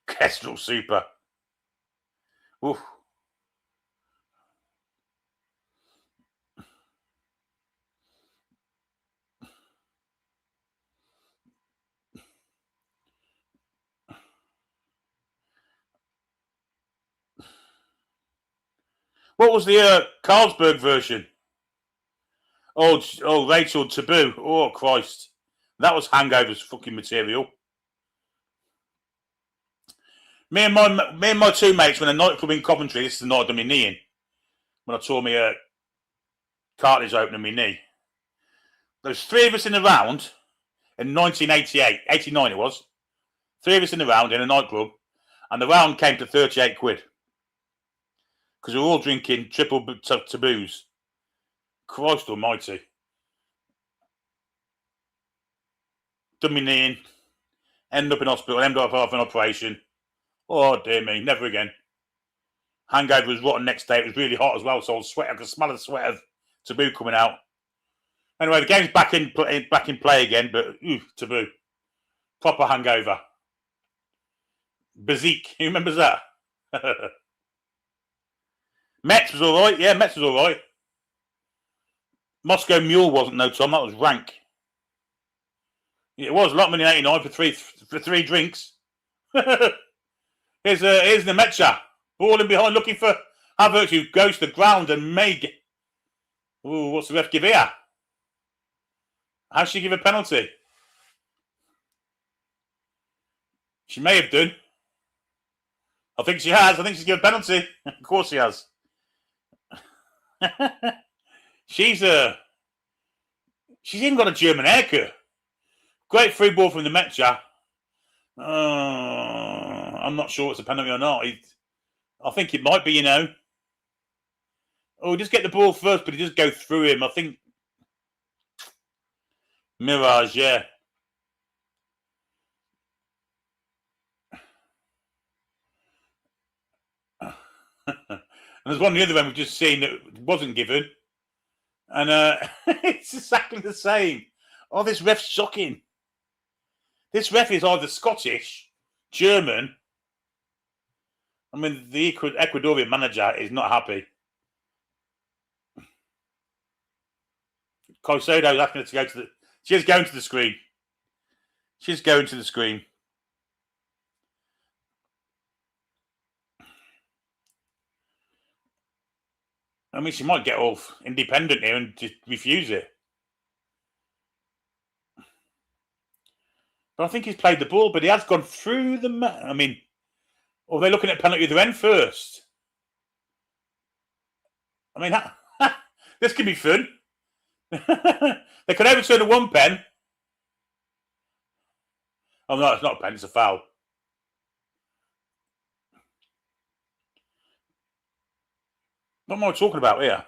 Kestrel Super. Oof. What was the Carlsberg version? Oh, Rachel Taboo. Oh, Christ. That was Hangover's fucking material. Me and my two mates went a nightclub in Coventry. This is the night I done my knee in. When I tore my cartilage opening my knee. There was three of us in the round in 1988, 89 it was. Three of us in the round in a nightclub, and the round came to 38 quid. because we're all drinking triple taboos. Christ almighty. Done my knee in. End up in hospital. End up after an operation. Oh, dear me. Never again. Hangover was rotten next day. It was really hot as well, so I was sweating. I could smell the sweat of taboo coming out. Anyway, the game's back in play again, but taboo. Proper hangover. Bazik. Who remembers that? Mets was all right. Yeah, Mets was all right. Moscow Mule wasn't, no, Tom. That was rank. It was a lot of money in 89 for three drinks. Here's the Metcha. Ball in behind, looking for Havertz, who goes to the ground and Meg. Ooh, what's the ref give here? How's she give a penalty? She may have done. I think she has. I think she's given a penalty. Of course she has. She's even got a German haircut. Great free ball from the Metcha. I'm not sure it's a penalty or not. I think it might be, you know. Oh, just get the ball first, but he just go through him. I think Mirage, yeah. And there's one the other one we've just seen that wasn't given. And it's exactly the same. Oh, this ref's shocking. This ref is either Scottish, German. I mean, the Ecuadorian manager is not happy. Caicedo's asking her to go to the... She's going to the screen. She's going to the screen. I mean, she might get all independent here and just refuse it. But I think he's played the ball, but he has gone through the... I mean, or they're looking at penalty at the end first. I mean, this could be fun. They could overturn a one pen. Oh, no, it's not a pen, it's a foul. What am I talking about here?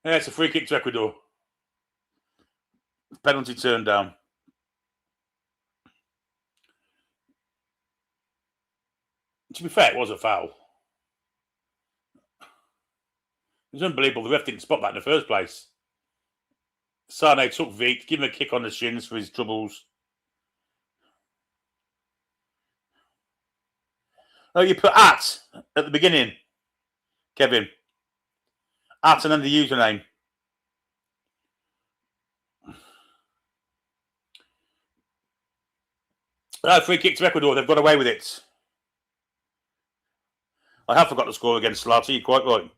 Yeah, it's a free kick to Ecuador. Penalty turned down. To be fair, it was a foul. It was unbelievable. The ref didn't spot that in the first place. Sane took Veet, give him a kick on the shins for his troubles. Oh, you put at the beginning, Kevin. At and then the username. Free kick to Ecuador. They've got away with it. I have forgot to score against Slati. You're quite right.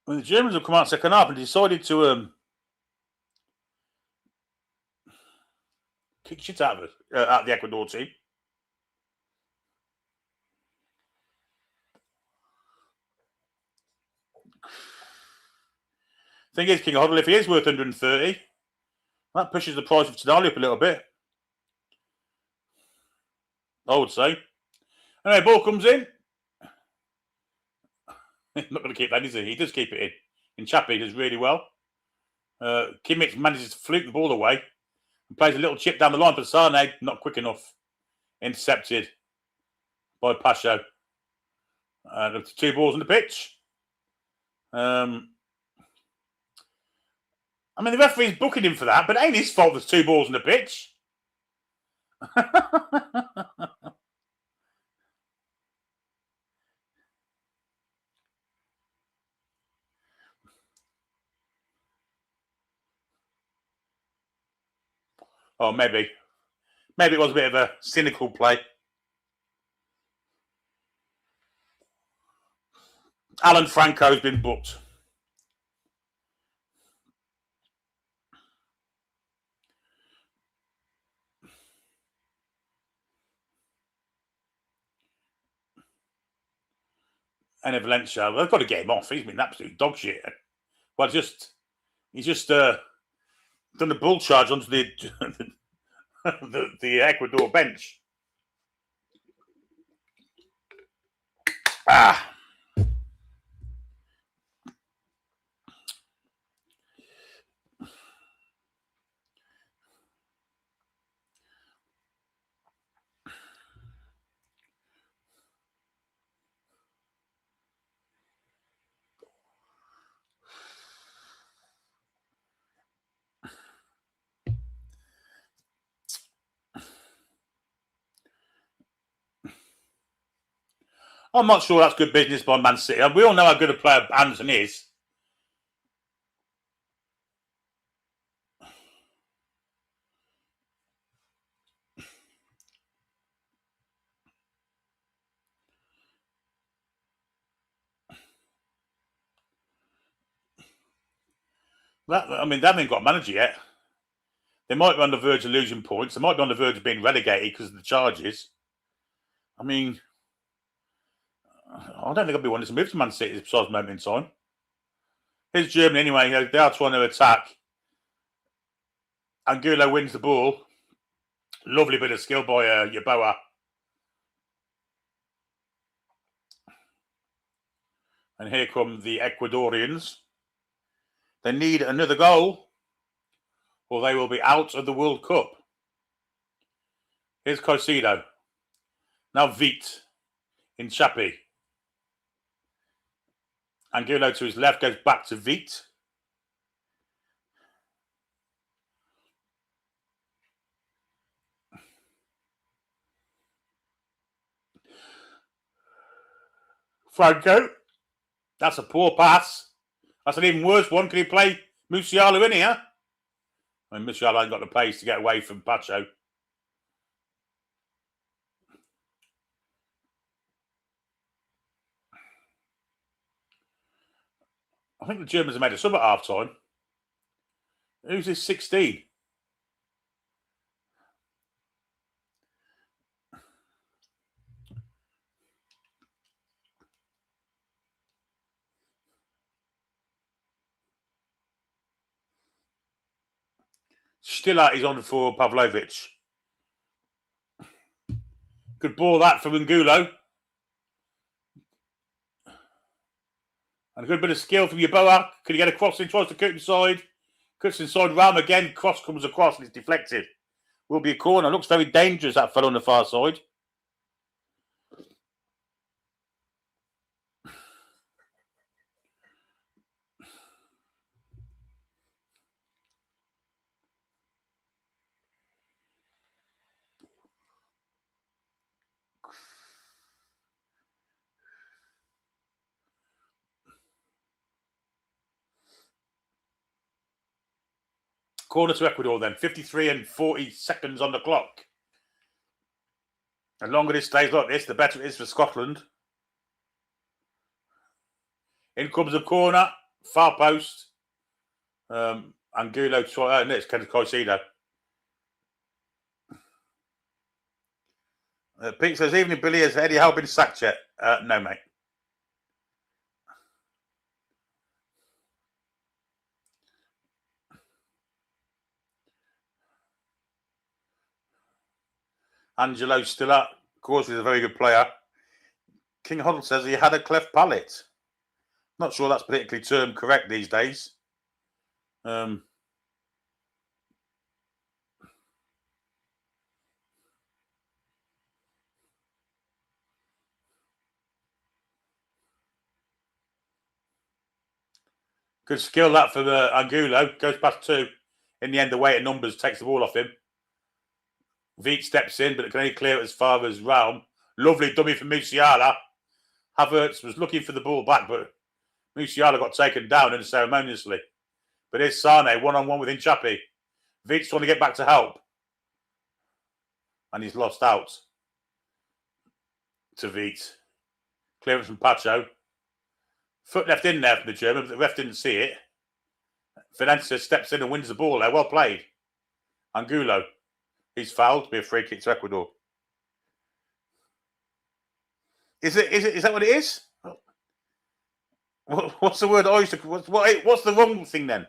When the Germans have come out second half and decided to kick shit out of the Ecuador team. Thing is, King Hoddle, if he is worth 130, that pushes the price of Tonali up a little bit. I would say. Anyway, ball comes in. He's not going to keep that, is he? He does keep it in. And Chappie does really well. Kimmich manages to fluke the ball away and plays a little chip down the line, but Sane not quick enough. Intercepted by Pacho. Two balls on the pitch. I mean, the referee's booking him for that, but it ain't his fault there's two balls on the pitch. Oh, maybe it was a bit of a cynical play. Alan Franco's been booked. And Valencia, they've got to get him off. He's been absolute dog shit. Well, he's just done a bull charge onto the the Ecuador bench. I'm not sure that's good business by Man City. We all know how good a player Anderson is. They haven't got a manager yet. They might be on the verge of losing points. They might be on the verge of being relegated because of the charges. I mean, I don't think I'd be wanting to move to Man City at this precise moment in time. Here's Germany anyway. They are trying to attack. Angulo wins the ball. Lovely bit of skill by Yeboah. And here come the Ecuadorians. They need another goal, or they will be out of the World Cup. Here's Caicedo. Now Vite in Chappie. Angulo to his left goes back to Vite. Franco. That's a poor pass. That's an even worse one. Can he play Musiala in here? I mean, Musiala hasn't got the pace to get away from Pacho. I think the Germans have made a sub at half time. Who's this 16? Stiller is on for Pavlovic. Good ball that from Angulo. And a good bit of skill from Yeboah. Could he get a cross in? Tries to cut inside. Cuts inside Ram again. Cross comes across and it's deflected. Will be a corner. Looks very dangerous, that fellow on the far side. Corner to Ecuador then. 53 and 40 seconds on the clock. The longer this stays like this, the better it is for Scotland. In comes a corner. Far post. Angulo try. It's Kenneth Caicedo. Pete says, evening Billy, has Eddie Howe been sacked yet? No, mate. Angelo's still up. Of course, he's a very good player. King Huddle says he had a cleft palate. Not sure that's particularly termed correct these days. Good skill that for Angulo. Goes past two. In the end, the weight of numbers takes the ball off him. Veet steps in, but it can only clear it as far as Realm. Lovely dummy for Musiala. Havertz was looking for the ball back, but Musiala got taken down unceremoniously. But here's Sane, one-on-one with Inchapi. Veet's trying to get back to help. And he's lost out to Veet. Clearance from Pacho. Foot left in there from the German, but the ref didn't see it. Valencia steps in and wins the ball there. Well played. Angulo. He's fouled. Be a free kick to Ecuador. Is that what it is? What's the word I used to... What's the wrong thing then?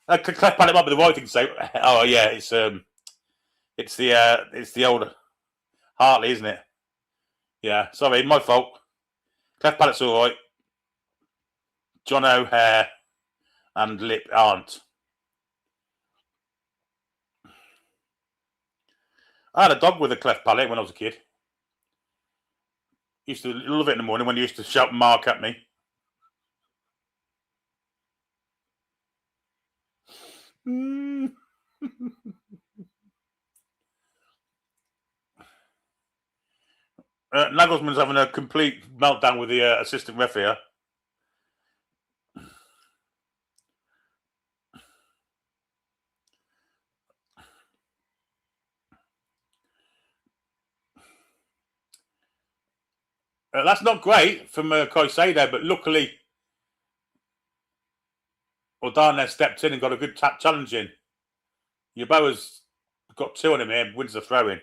Cleft palate might be the right thing to say. Oh yeah, it's the old Hartley, isn't it? Yeah, sorry, my fault. Cleft palate's all right. John O'Hare and lip aren't. I had a dog with a cleft palate when I was a kid. Used to love it in the morning when he used to shout "Mark" at me. Nagelsmann's having a complete meltdown with the assistant ref here. That's not great from Caicedo, but luckily Ordane stepped in and got a good challenge in. Yeboah's got 2 on him here, wins the throw-in.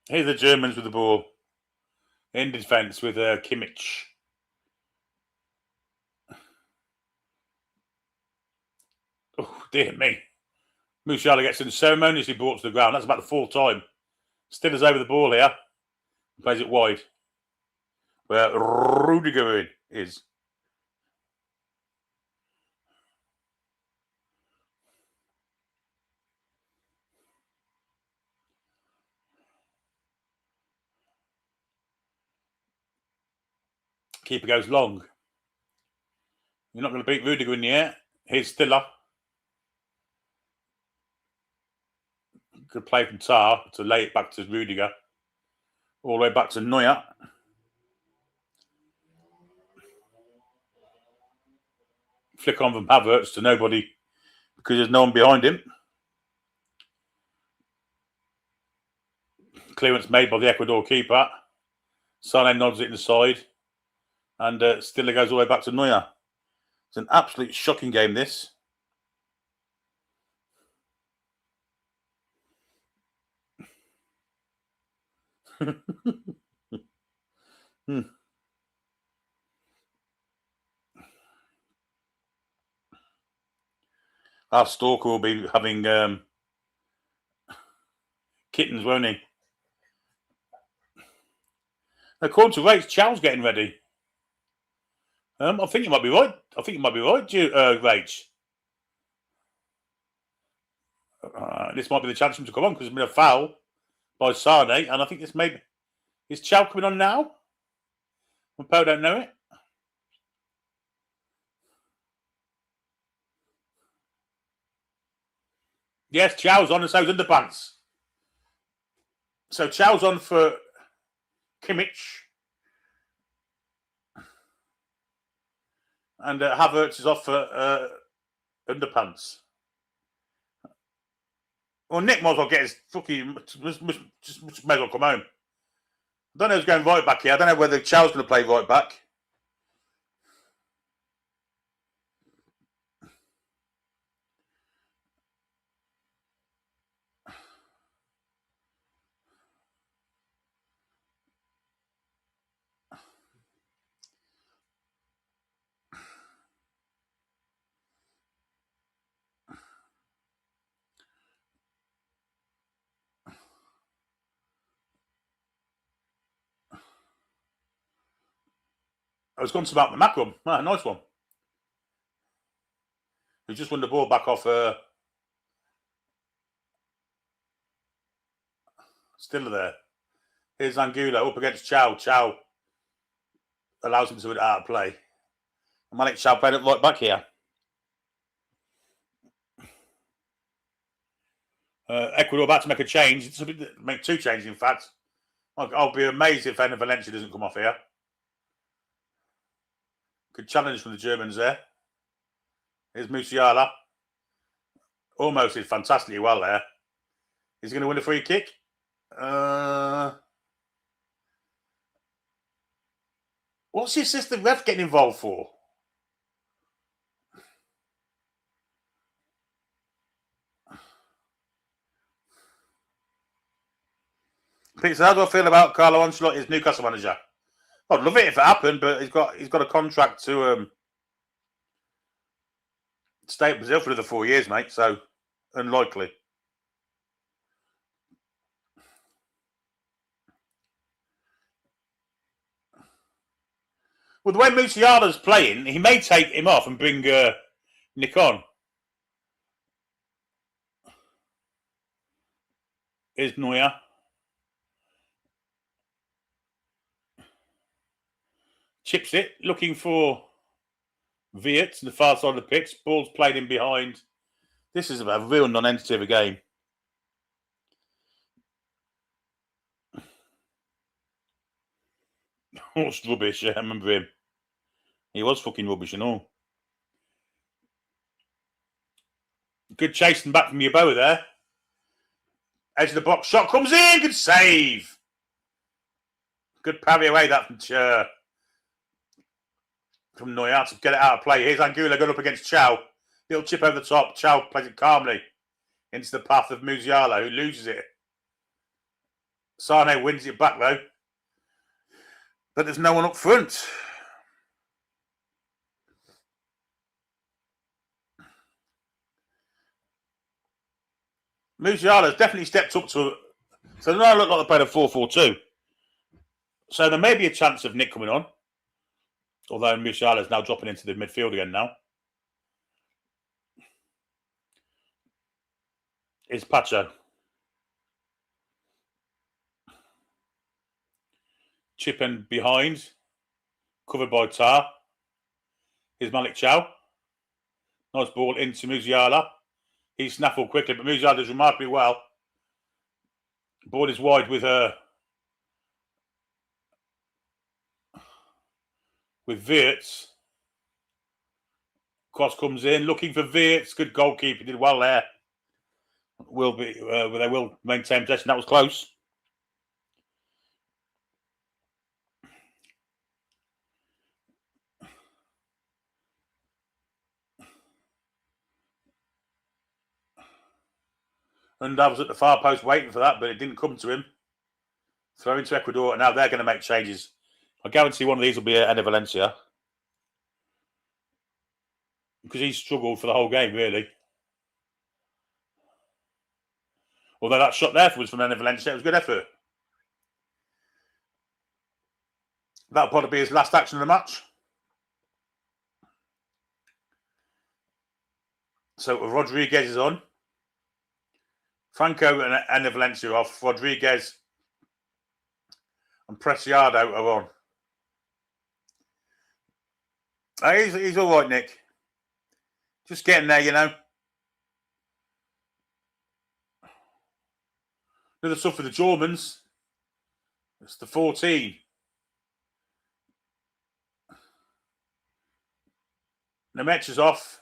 Here's the Germans with the ball. In defence with Kimmich. Oh, dear me. Musiala gets unceremoniously brought to the ground. That's about the 4th time. Stiller's over the ball here. Plays it wide. Where Rudiger is. Keeper goes long. You're not going to beat Rudiger in the air. Here's Stiller. Good play from Tar to lay it back to Rudiger. All the way back to Neuer. Flick on from Havertz to nobody because there's no one behind him. Clearance made by the Ecuador keeper. Sane nods it inside. And Stiller goes all the way back to Neuer. It's an absolute shocking game, this. Our stalker will be having kittens, won't he? According to Rach, Chow's getting ready. I think you might be right. Rach. This might be the chance for him to come on because there's been a foul by Sane, and I think this may be... Is Chow coming on now? Poe don't know it. Yes, Chow's on and so's Underpants. So Chow's on for Kimmich. And Havertz is off for Underpants. Well, Nick might as well get his fucking... Just may as well come home. I don't know who's going right back here. I don't know whether Chow's going to play right back. I was going to about the Macron. Ah, nice one. He just won the ball back off Still there. Here's Angulo up against Chow. Chow allows him to get out of play. Malik Chow played it right back here. Ecuador about to make a change. Make two changes, in fact. I'll be amazed if Enner Valencia doesn't come off here. Good challenge from the Germans there. Here's Musiala. Almost did fantastically well there. Is he going to win a free kick? What's the assistant ref getting involved for? Peter, how do I feel about Carlo Ancelotti as Newcastle manager? I'd love it if it happened, but he's got a contract to stay at Brazil for another 4 years, mate. So unlikely. Well, the way Musiala's playing, he may take him off and bring Nick on. Here's Neuer. Chips it, looking for Viet to the far side of the pitch. Ball's played in behind. This is a real non-entity of a game. Oh, it's rubbish. Yeah, I remember him. He was fucking rubbish and all. Good chasing back from Yeboah there. Edge of the box. Shot comes in. Good save. Good parry away that from Neuer to get it out of play. Here's Angulo going up against Chow. Little chip over the top. Chow plays it calmly into the path of Musiala, who loses it. Sane wins it back, though. But there's no one up front. Musiala's definitely stepped up to... So now I look like they played a 4-4-2. So there may be a chance of Nick coming on. Although Musiala's now dropping into the midfield again now. It's Pacho. Chip in behind. Covered by Tar. Here's Malik Chow. Nice ball into Musiala. He snaffled quickly, but Musiala does remarkably well. Ball is wide with Wirtz. Cross comes in, looking for Wirtz. Good goalkeeper, did well there. They will maintain possession. That was close. And I was at the far post waiting for that, but it didn't come to him. Throw into Ecuador, and now they're going to make changes. I guarantee one of these will be Enner Valencia. Because he struggled for the whole game, really. Although that shot there was from Enner Valencia, it was a good effort. That'll probably be his last action of the match. So Rodriguez is on. Franco and Enner Valencia are off. Rodriguez and Preciado are on. He's all right, Nick. Just getting there, you know. Another stuff for the Germans. It's the 14. Nemec is off.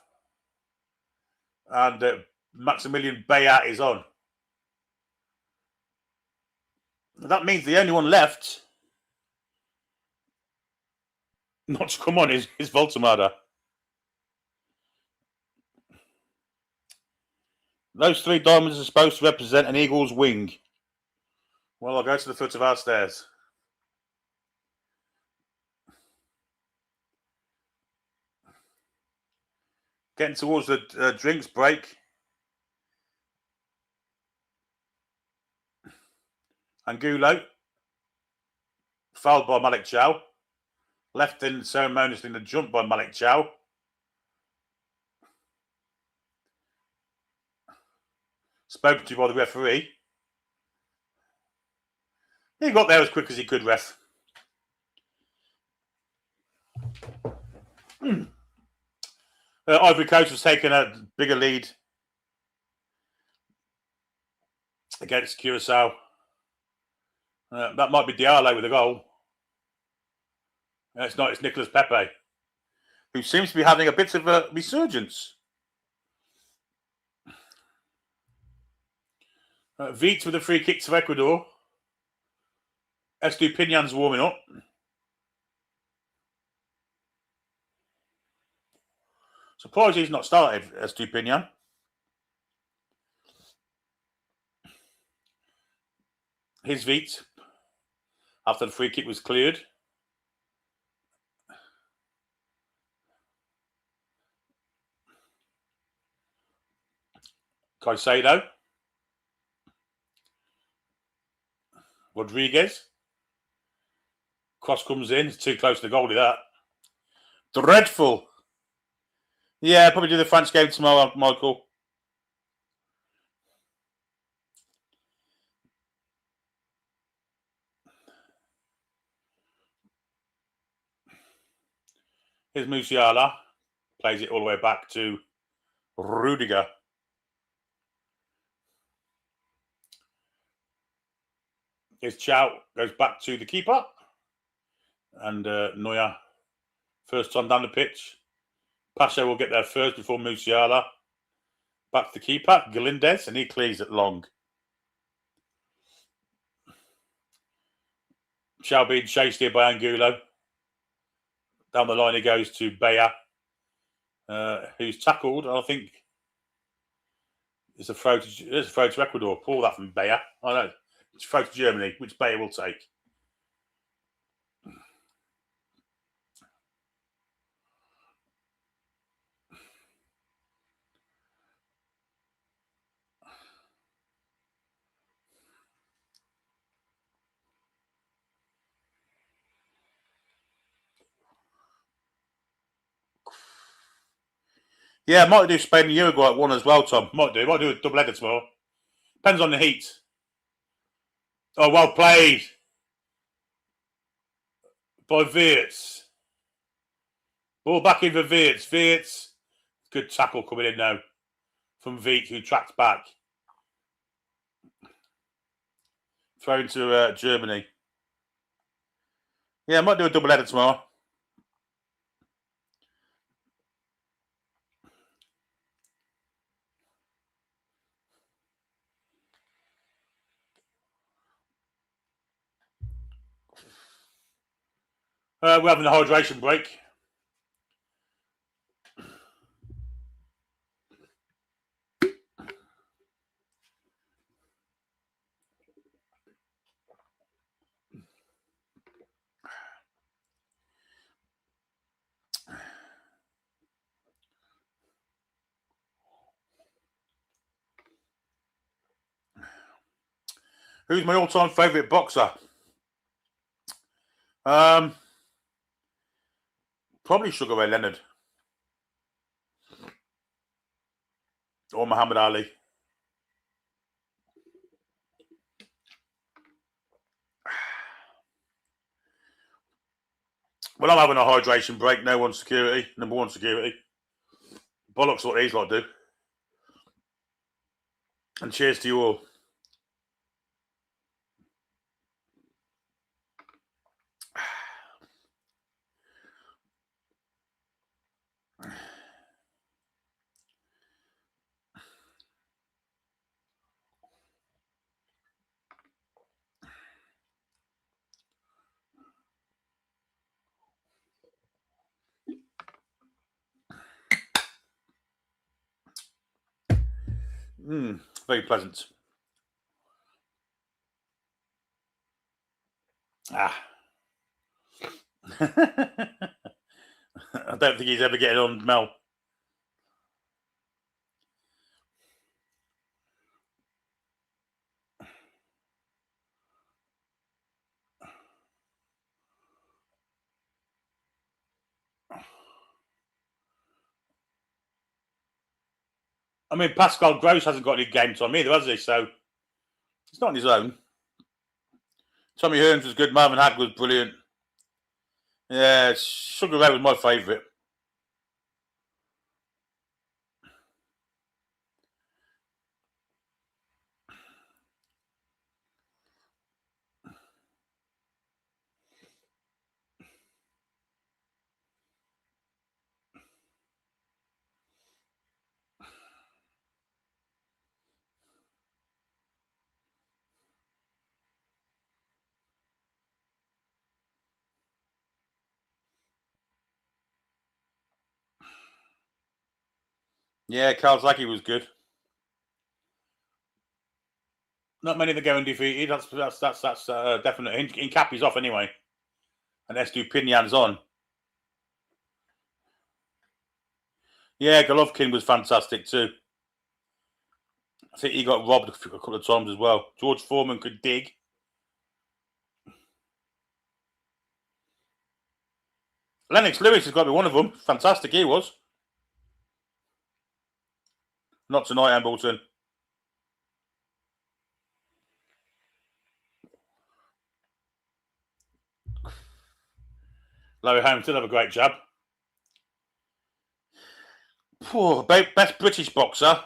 And Maximilian Bayat is on. That means the only one left not to come on is Voltemada. Those three diamonds are supposed to represent an eagle's wing. Well, I'll go to the foot of our stairs. Getting towards the drinks break. Angulo. Fouled by Malik Chow. Left in ceremoniously in the jump by Malik Chow. Spoken to by the referee. He got there as quick as he could, ref. Ivory Coast was taking a bigger lead against Curacao. That might be Diallo with a goal. It's not, it's Nicolas Pepe, who seems to be having a bit of a resurgence. Veets with a free kick to Ecuador. Estupinan's warming up. Surprised he's not started, Estupinan. His Veets, after the free kick was cleared. Caicedo. Rodriguez. Cross comes in. It's too close to the goalie, that. Dreadful. Yeah, probably do the France game tomorrow, Michael. Here's Musiala. Plays it all the way back to Rudiger. Here's Chow. Goes back to the keeper. And Neuer, first time down the pitch. Pasha will get there first before Musiala. Back to the keeper, Galindez, and he clears it long. Chow being chased here by Angulo. Down the line he goes to Bea, who's tackled. I think it's a throw to Ecuador. Pull that from Bea. I know. It's a throw to Germany, which Bea will take. Yeah, might do Spain and Uruguay at one as well, Tom. Might do a double-header tomorrow. Depends on the heat. Oh, well played by Wirtz. Ball back in for Wirtz. Wirtz. Good tackle coming in now from Veek, who tracks back. Thrown to Germany. Yeah, might do a double-header tomorrow. We're having a hydration break. Who's my all-time favourite boxer? Probably Sugar Ray Leonard. Or Muhammad Ali. Well, I'm having a hydration break. No one security. Number one security. Bollocks what these lot do. And cheers to you all. Very pleasant. I don't think he's ever getting on Mel. I mean, Pascal Gross hasn't got any game time either, has he? So it's not on his own. Tommy Hearns was good. Marvin Hag was brilliant. Yeah, Sugar Ray was my favourite. Yeah, Kawasaki was good. Not many that go undefeated. That's definite. In Cappy's off anyway, and Estupinian's on. Yeah, Golovkin was fantastic too. I think he got robbed a couple of times as well. George Foreman could dig. Lennox Lewis has got to be one of them. Fantastic he was. Not tonight, Ambleton. Larry Holmes did have a great jab. Poor best British boxer.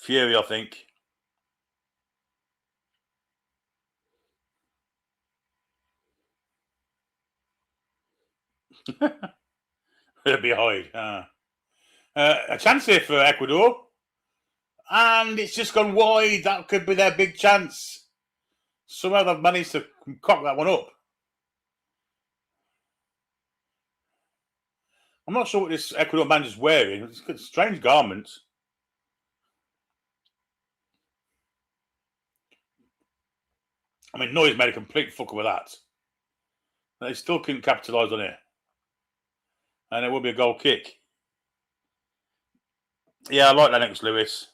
Fury, I think. It'll be Hyde. A chance here for Ecuador. And it's just gone wide. That could be their big chance. Somehow they've managed to cock that one up. I'm not sure what this Ecuador man is wearing. It's got strange garments. I mean, Noy's made a complete fucker with that. They still couldn't capitalise on it. And it will be a goal kick. Yeah, I like Lennox Lewis.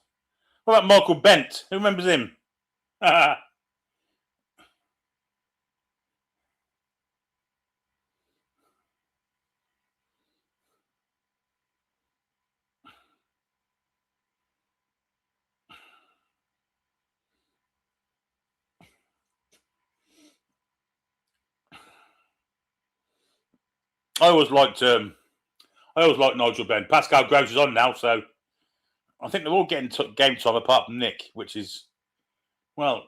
What about Michael Bent? Who remembers him? I always liked Nigel Benn. Pascal Gross is on now, so I think they're all getting game time apart from Nick, which is, well,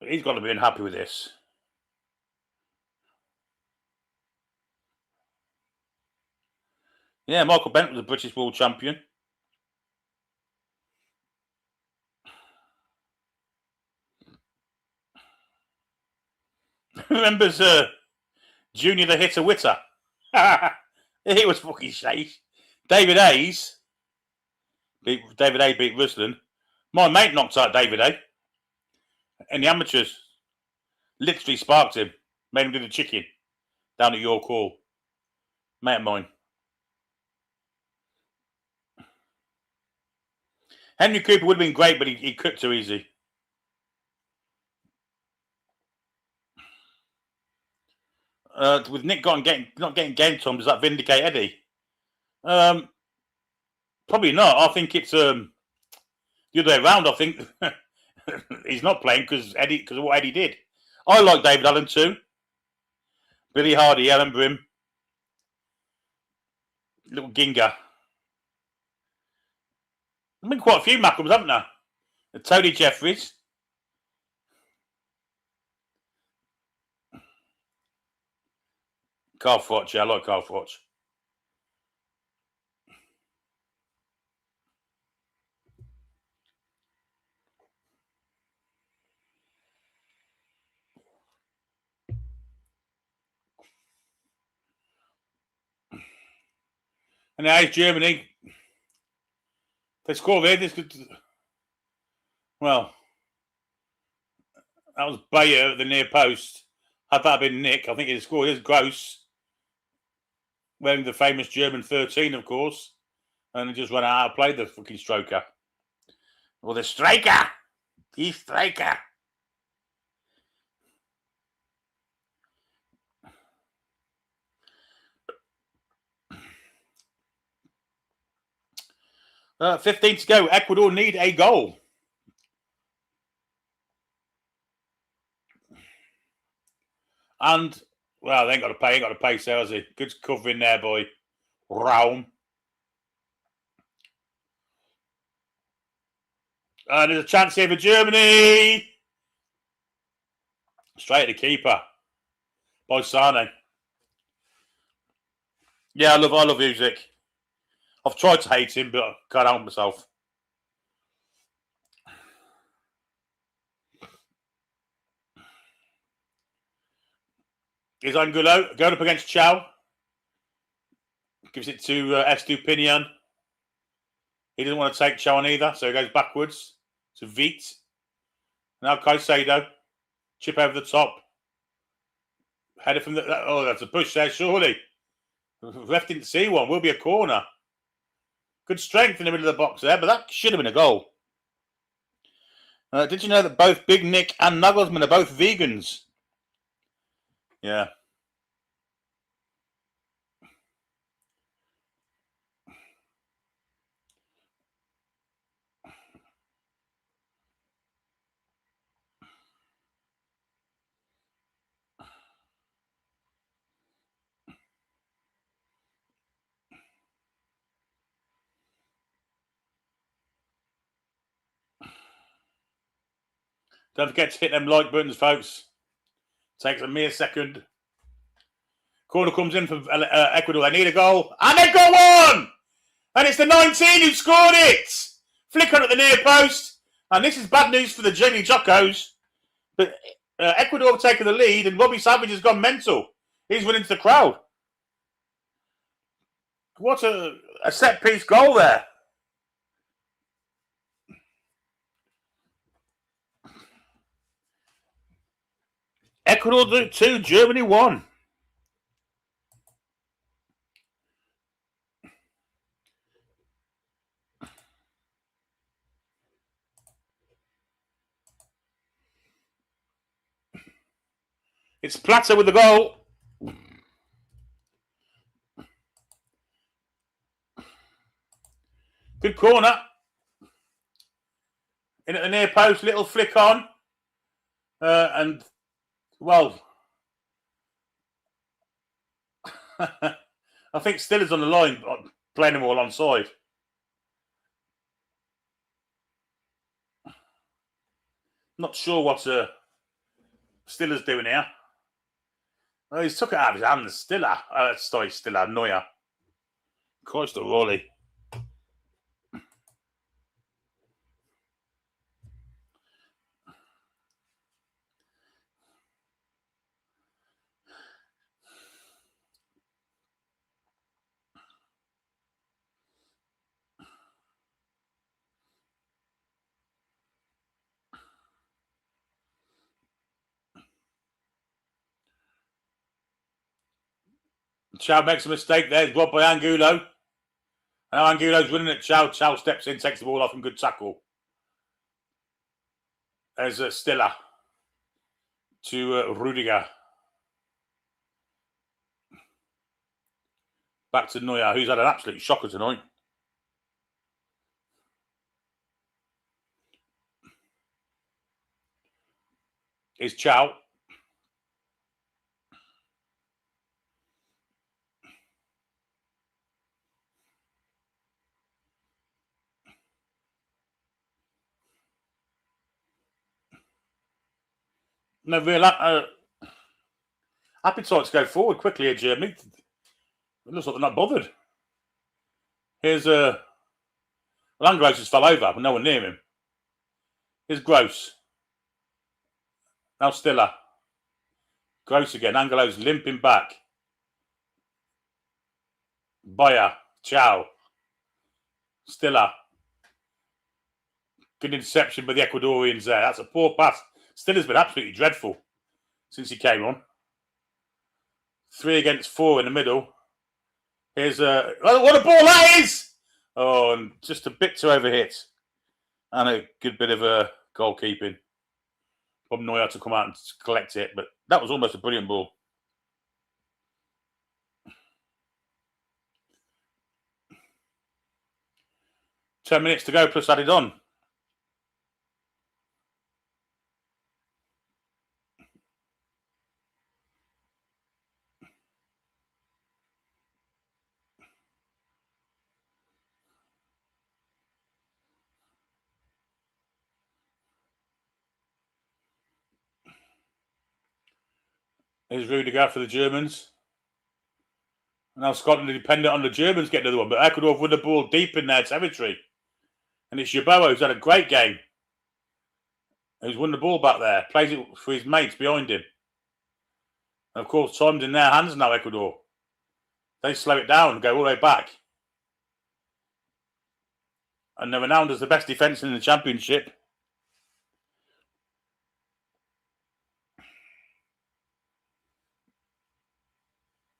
he's got to be unhappy with this. Yeah, Michael Bent was a British world champion. Remembers Junior the Hitter Witter? He was fucking shite. David Hayes beat Ruslan. My mate knocked out David A. And the amateurs literally sparked him, made him do the chicken down at York Hall. Mate of mine. Henry Cooper would have been great, but he cooked too easy. With Nick not getting game time, does that vindicate Eddie? Probably not. I think it's the other way around. I think he's not playing because of what Eddie did. I like David Allen too. Billy Hardy, I remember him. Little Ginga. There's been quite a few Malcolms, haven't there? Tony Jeffries. Carl Froch, yeah, I like Carl Froch. And now it's Germany. They score there. Well, that was Bayer at the near post. Had that been Nick, I think he'd scored. Here's Gross, wearing the famous German 13, of course. And he just ran out and played the fucking stroker. Or the striker. The striker. Uh, 15 to go. Ecuador need a goal. And, well, they ain't got to pay. Ain't got to pay, so has he? Good covering there by Raum. And there's a chance here for Germany. Straight at the keeper. By Sane. Yeah, I love music. I've tried to hate him, but I can't help myself. Is Angulo going up against Chow? Gives it to Estupinian. He doesn't want to take Chow on either, so he goes backwards to Veet. Now Caicedo. Chip over the top. Header from the... Oh, that's a push there, surely. Ref didn't see one. Will be a corner. Good strength in the middle of the box there, but that should have been a goal. Did you know that both Big Nick and Nagelsmann are both vegans? Yeah. Don't forget to hit them like buttons, folks. Takes a mere second. Corner comes in for Ecuador. They need a goal. And they've got one! And it's the 19 who scored it! Flick on at the near post. And this is bad news for the Jenny Jocos. But Ecuador have taken the lead and Robbie Savage has gone mental. He's running to the crowd. What a set-piece goal there. Ecuador 2, Germany 1. It's Plata with the goal. Good corner. In at the near post, little flick on. And, well, I think Stiller's on the line, playing them all onside. Not sure what Stiller's doing here. Oh, he's took it out of his hands. Stiller. Stiller, Neuer. Christ almighty. Chow makes a mistake there. It's robbed by Angulo. Now Angulo's running at Chow. Chow steps in, takes the ball off, and good tackle. There's Stiller to Rudiger. Back to Neuer, who's had an absolute shocker tonight. Is Chow. No real appetite to go forward quickly here, Germany. It looks like they're not bothered. Here's Langros just fell over, but no one near him. Here's Gross. Now Stiller. Gross again. Angelo's limping back. Bayer. Chow. Stiller. Good interception by the Ecuadorians there. That's a poor pass. Stiller's been absolutely dreadful since he came on. 3 against 4 in the middle. Here's what a ball that is! Oh, and just a bit too overhit. And a good bit of goalkeeping. Bob Neuer to come out and collect it, but that was almost a brilliant ball. Ten minutes to go, plus added on. Here's Rudiger for the Germans. Now Scotland are dependent on the Germans getting another one, but Ecuador have won the ball deep in their territory. And it's Yeboah who's had a great game. Who's won the ball back there, plays it for his mates behind him. And of course, time's in their hands now, Ecuador. They slow it down and go all the way back. And they're renowned as the best defence in the championship.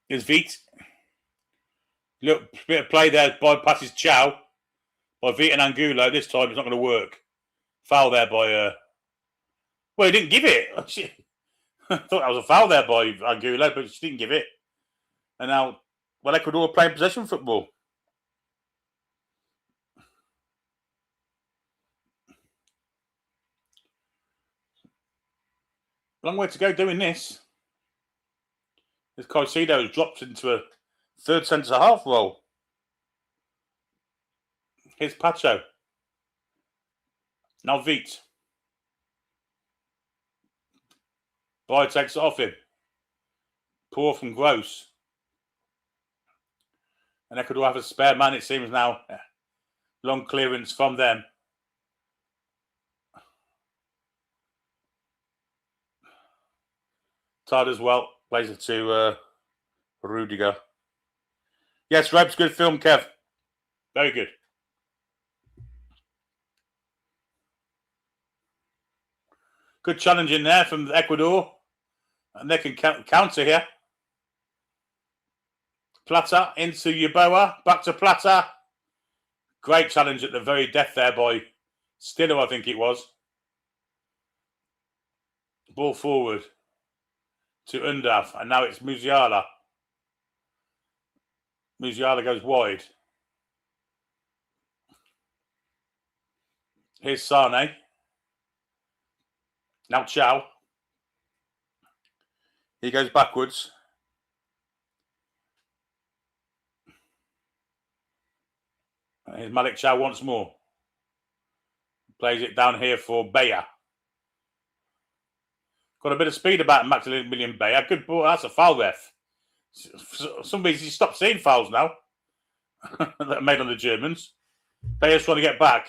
Here's Veet. Little bit of play there, bypasses Chow by Veet and Angulo. This time it's not going to work. Foul there by... Well, he didn't give it. I thought that was a foul there by Angulo, but she didn't give it. And now, well, Ecuador are playing possession football. Long way to go doing this. As Caicedo has dropped into a third centre-half role. Here's Pacho. Now Veet. Boy takes it off him. Poor from Gross. And Ecuador have a spare man, it seems now. Long clearance from them. Todd as well. Plays it to Rudiger. Yes, Rope's good film, Kev. Very good. Good challenge in there from Ecuador. And they can counter here. Plata into Yeboah. Back to Plata. Great challenge at the very death there by Stiller, I think it was. Ball forward to Undav. And now it's Musiala. Musiala goes wide. Here's Sane. Now Chow. He goes backwards. Here's Malik Chow once more. Plays it down here for Bayer. Got a bit of speed about Maximilian Bayer. Good ball. That's a foul, ref. Some reason you stop seeing fouls now that are made on the Germans. Bayer's trying to get back.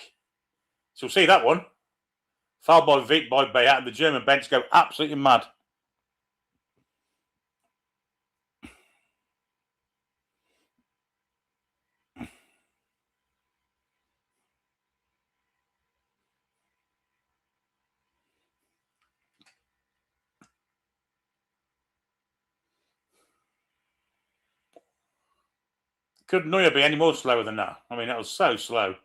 So we'll see that one. Foul by Veet by Bayer, and the German bench go absolutely mad. Could Neuer be any more slower than that? I mean, that was so slow.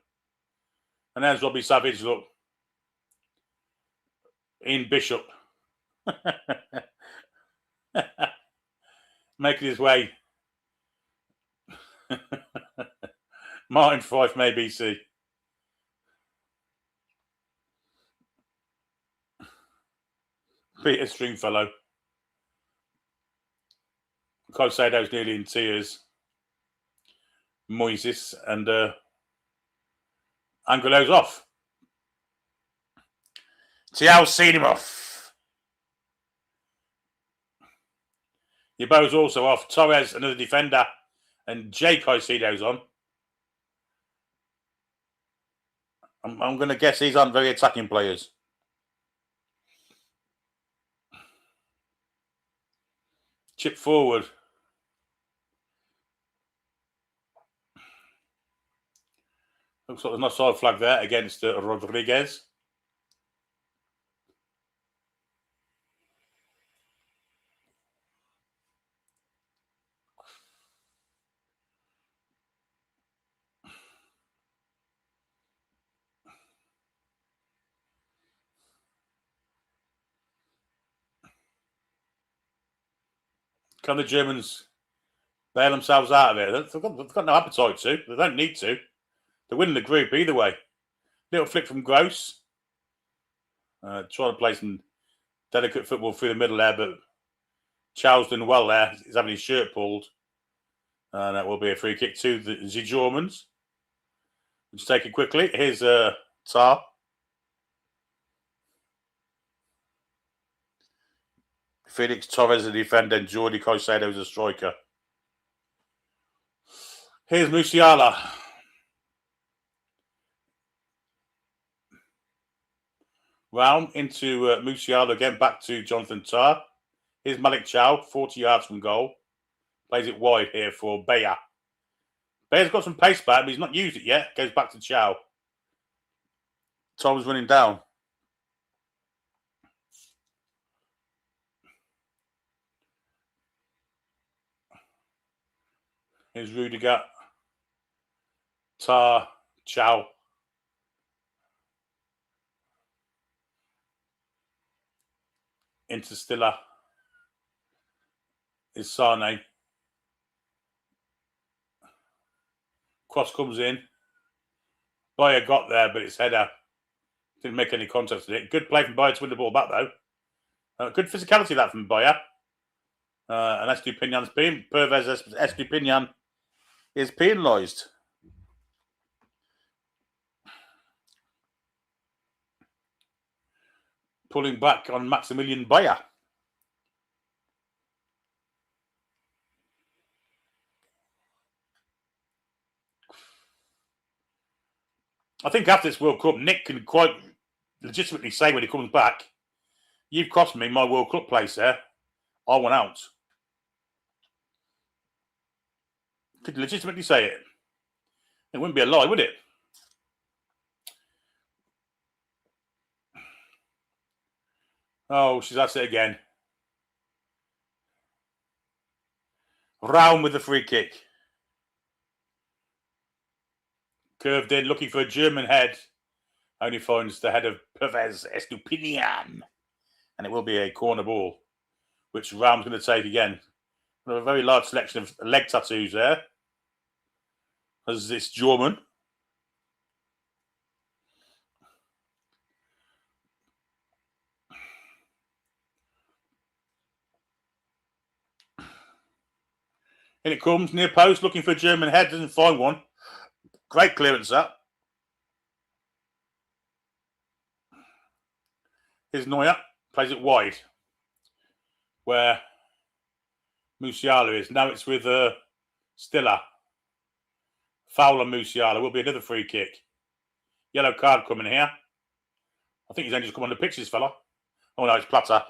And there's Robbie Savage, look. Ian Bishop. Making his way. Martin Fife may BC. Peter Stringfellow. Caicedo's nearly in tears. Moises and Angulo's off. Tiao's seen him off. Yeboah's also off. Torres, another defender, and Jay Caicedo's on. I'm going to guess these aren't very attacking players. Chip forward. Looks like there's no side flag there against Rodriguez. Can the Germans bail themselves out of it? They've got no appetite to. They don't need to. They're winning the group either way. Little flick from Gross. Trying to play some delicate football through the middle there, but Chow's doing well there. He's having his shirt pulled. And that will be a free kick to the Germans. Let's take it quickly. Here's Tar. Felix Torres, the defender, and Jordi Caicedo is a striker. Here's Musiala. Round into Musiala again, back to Jonathan Tar. Here's Malik Chow, 40 yards from goal. Plays it wide here for Bayer. Bayer's got some pace back, but he's not used it yet. Goes back to Chow. Tom's running down. Here's Rudiger. Tar. Chow. Into Stiller. Is Sane. Cross comes in. Bayer got there, but it's header. Didn't make any contact with it. Good play from Bayer to win the ball back, though. Good physicality that from Bayer. And Estupinan's been. Pervez Estupinan is penalised. Pulling back on Maximilian Bayer. I think after this World Cup, Nick can quite legitimately say when he comes back, you've cost me my World Cup place there. I want out. Could legitimately say it. It wouldn't be a lie, would it? Oh, that's it again. Round with the free kick. Curved in, looking for a German head. Only finds the head of Pervez Estupinian. And it will be a corner ball, which Raum's going to take again. A very large selection of leg tattoos there. As this German. In it comes, near post, looking for a German head, doesn't find one. Great clearance that. Here's Neuer, plays it wide. Where Musiala is. Now it's with Stiller. Foul on Musiala. Will be another free kick. Yellow card coming here. I think he's only just come on the pitch, this fella. Oh no, it's Plata.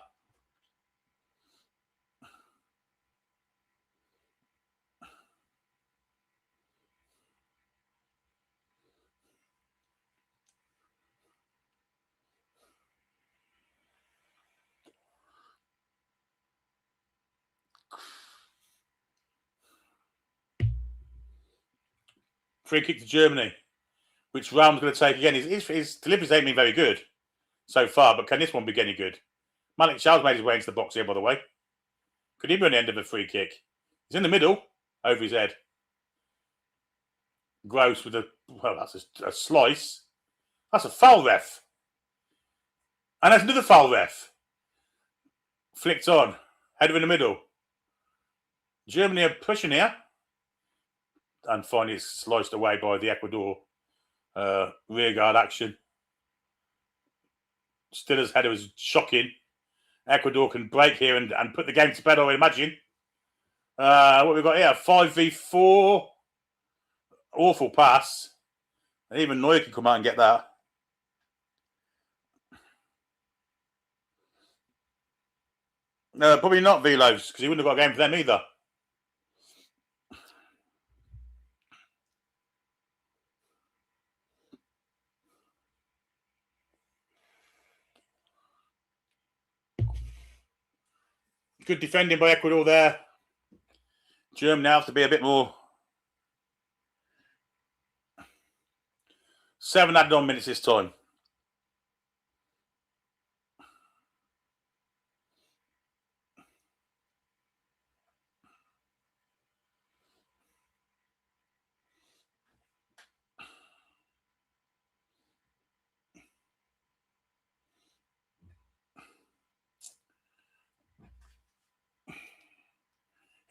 Free kick to Germany, which Raum's going to take again. His deliveries ain't been very good so far, but can this one be any good? Malik Chow's made his way into the box here, by the way. Could he be on the end of a free kick? He's in the middle, over his head. Gross with that's a slice. That's a foul, ref. And that's another foul, ref. Flicked on. Header in the middle. Germany are pushing here. And finally it's sliced away by the Ecuador rearguard action. Stiller's header was shocking. Ecuador can break here and put the game to bed, I would imagine. What we've got here, 5v4. Awful pass. And even Neuer can come out and get that. Probably not Velos, because he wouldn't have got a game for them either. Good defending by Ecuador there. Germany now have to be a bit more. 7 added on minutes this time.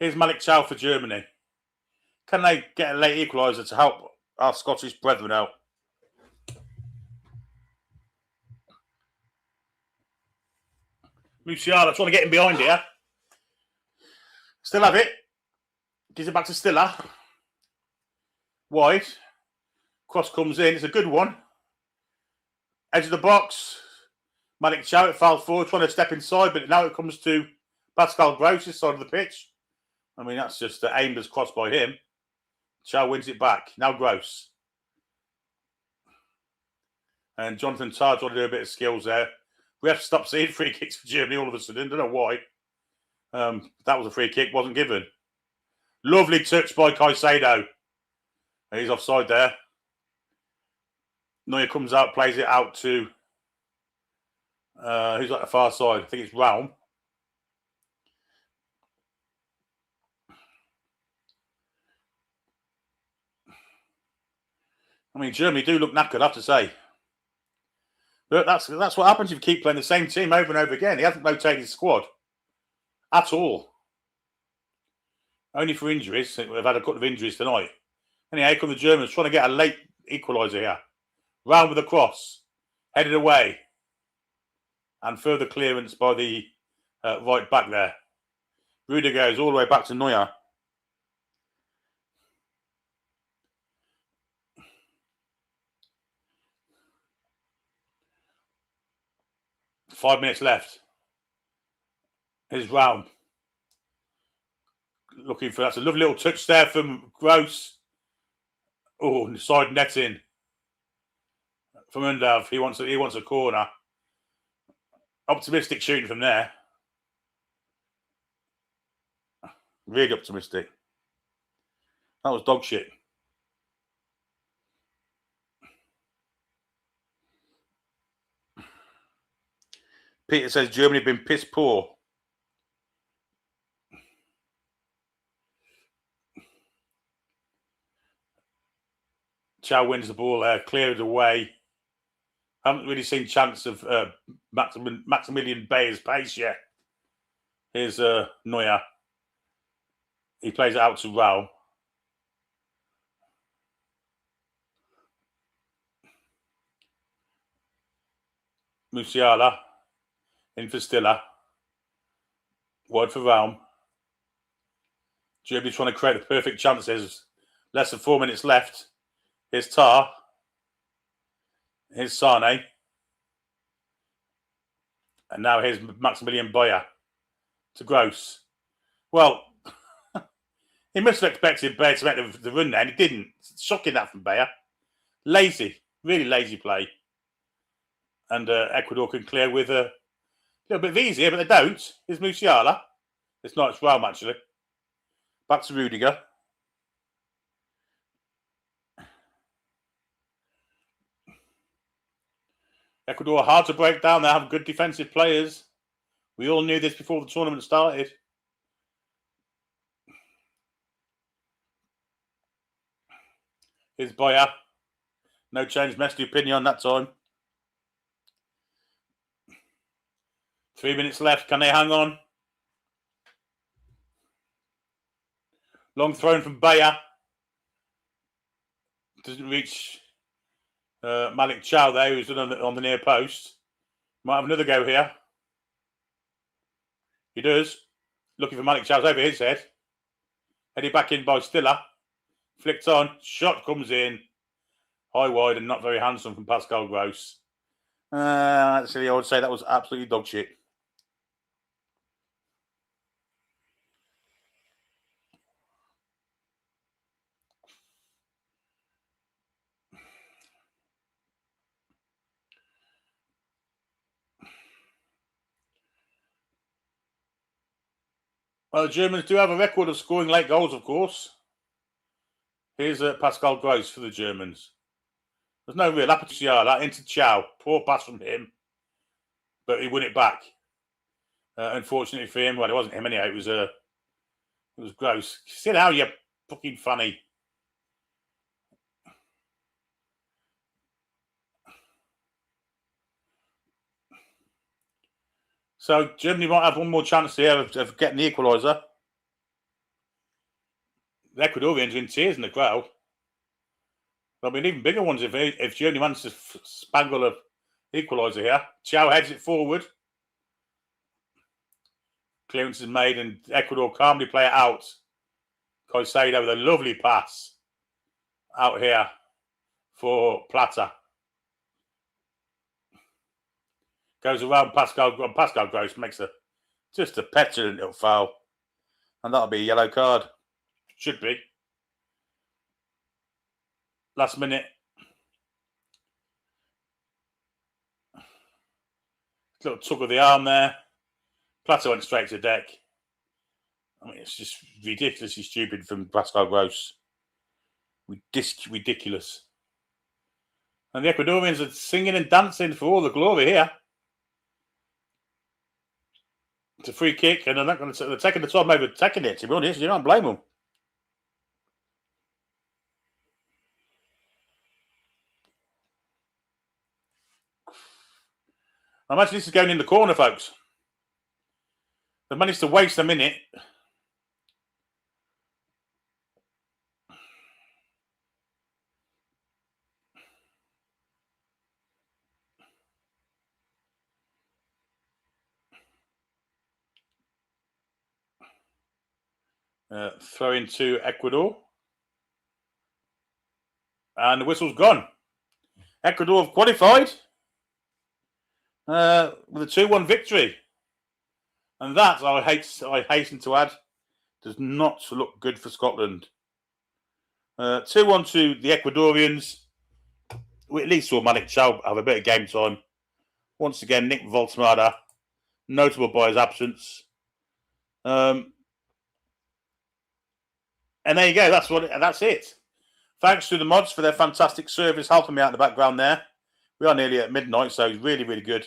Here's Malik Chow for Germany. Can they get a late equaliser to help our Scottish brethren out? Musiala trying to get him behind here. Still have it. Gives it back to Stiller. Wide. Cross comes in. It's a good one. Edge of the box. Malik Chow, it fell forward, trying to step inside, but now it comes to Pascal Gross's side of the pitch. I mean, that's just the aimless cross by him. Chow wins it back. Now Gross. And Jonathan Tarr trying to do a bit of skills there. We have to stop seeing free kicks for Germany all of a sudden. Don't know why. That was a free kick, wasn't given. Lovely touch by Caicedo. He's offside there. Neuer comes out, plays it out to who's at the far side? I think it's Raum. I mean, Germany do look knackered, I have to say. But that's what happens if you keep playing the same team over and over again. He hasn't rotated his squad at all. Only for injuries. We've had a couple of injuries tonight. Anyhow, here come the Germans trying to get a late equaliser here. Round with a cross. Headed away. And further clearance by the right back there. Rudiger goes all the way back to Neuer. Five minutes left. Here's Raum. Looking for that's a lovely little touch there from Gross. Oh, side netting from Undav. He wants a corner. Optimistic shooting from there. Really optimistic. That was dog shit. Peter says Germany have been piss poor. Chow wins the ball there, cleared away. Haven't really seen chance of Maximilian Bayer's pace yet. Here's Neuer. He plays it out to Raul. Musiala. In for Stiller. Wide for Raum. Germany trying to create the perfect chances. Less than 4 minutes left. Here's Tar. Here's Sane. And now here's Maximilian Bayer to Gross. Well, he must have expected Bayer to make the run there, and he didn't. Shocking that from Bayer. Lazy. Really lazy play. And Ecuador can clear with a little bit of ease here, but they don't. Here's Musiala. It's not, it's Raum actually. Back to Rudiger. Ecuador hard to break down. They have good defensive players. We all knew this before the tournament started. Here's Bayer. No change. Messed the opinion that time. 3 minutes left. Can they hang on? Long thrown from Bayer. Doesn't reach Malik Chow there, who's on the near post. Might have another go here. He does. Looking for Malik Chow's over his head. Headed back in by Stiller. Flicked on. Shot comes in. High wide and not very handsome from Pascal Gross. Actually, I would say that was absolutely dog shit. Well, the Germans do have a record of scoring late goals, of course. Here's Pascal Gross for the Germans. There's no real Musiala into Chow. Poor pass from him. But he won it back. Unfortunately for him, well, it wasn't him anyhow. It was Gross. Sit down, you fucking funny. So Germany might have one more chance here of getting the equaliser. The Ecuadorians are in tears in the crowd. There'll be even bigger ones if she only manages to spangle a equaliser here. Chow heads it forward. Clearance is made and Ecuador calmly play it out. Caicedo with a lovely pass out here for Plata. Goes around Pascal Gross, makes just a petulant little foul. And that'll be a yellow card. Should be. Last minute. Little tug of the arm there. Plata went straight to deck. I mean, it's just ridiculously stupid from Pascal Gross. Ridiculous. And the Ecuadorians are singing and dancing for all the glory here. It's a free kick, and they're taking the time over taking it, to be honest. You don't blame them. I imagine this is going in the corner, folks. They've managed to waste a minute. Throw into Ecuador. And the whistle's gone. Ecuador have qualified with a 2-1 victory. And that, I hasten to add, does not look good for Scotland. 2-1 to the Ecuadorians. We at least saw Malik Chow have a bit of game time. Once again, Nick Voltemada, notable by his absence. And there you go. That's it. Thanks to the mods for their fantastic service, helping me out in the background there. We are nearly at midnight, so really, really good.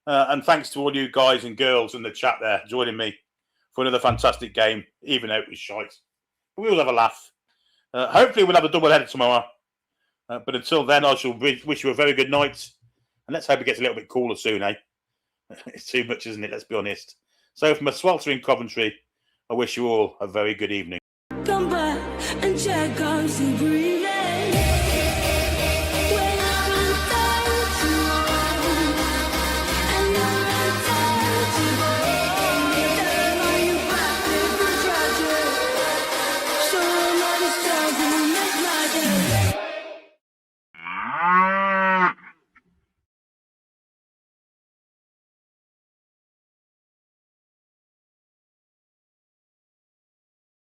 And thanks to all you guys and girls in the chat there joining me for another fantastic game, even though it was shite. But we will have a laugh. Hopefully, we'll have a double header tomorrow. But until then, I shall wish you a very good night. And let's hope it gets a little bit cooler soon, eh? It's too much, isn't it? Let's be honest. So from a sweltering Coventry, I wish you all a very good evening. Come back and check on Sea Breeze.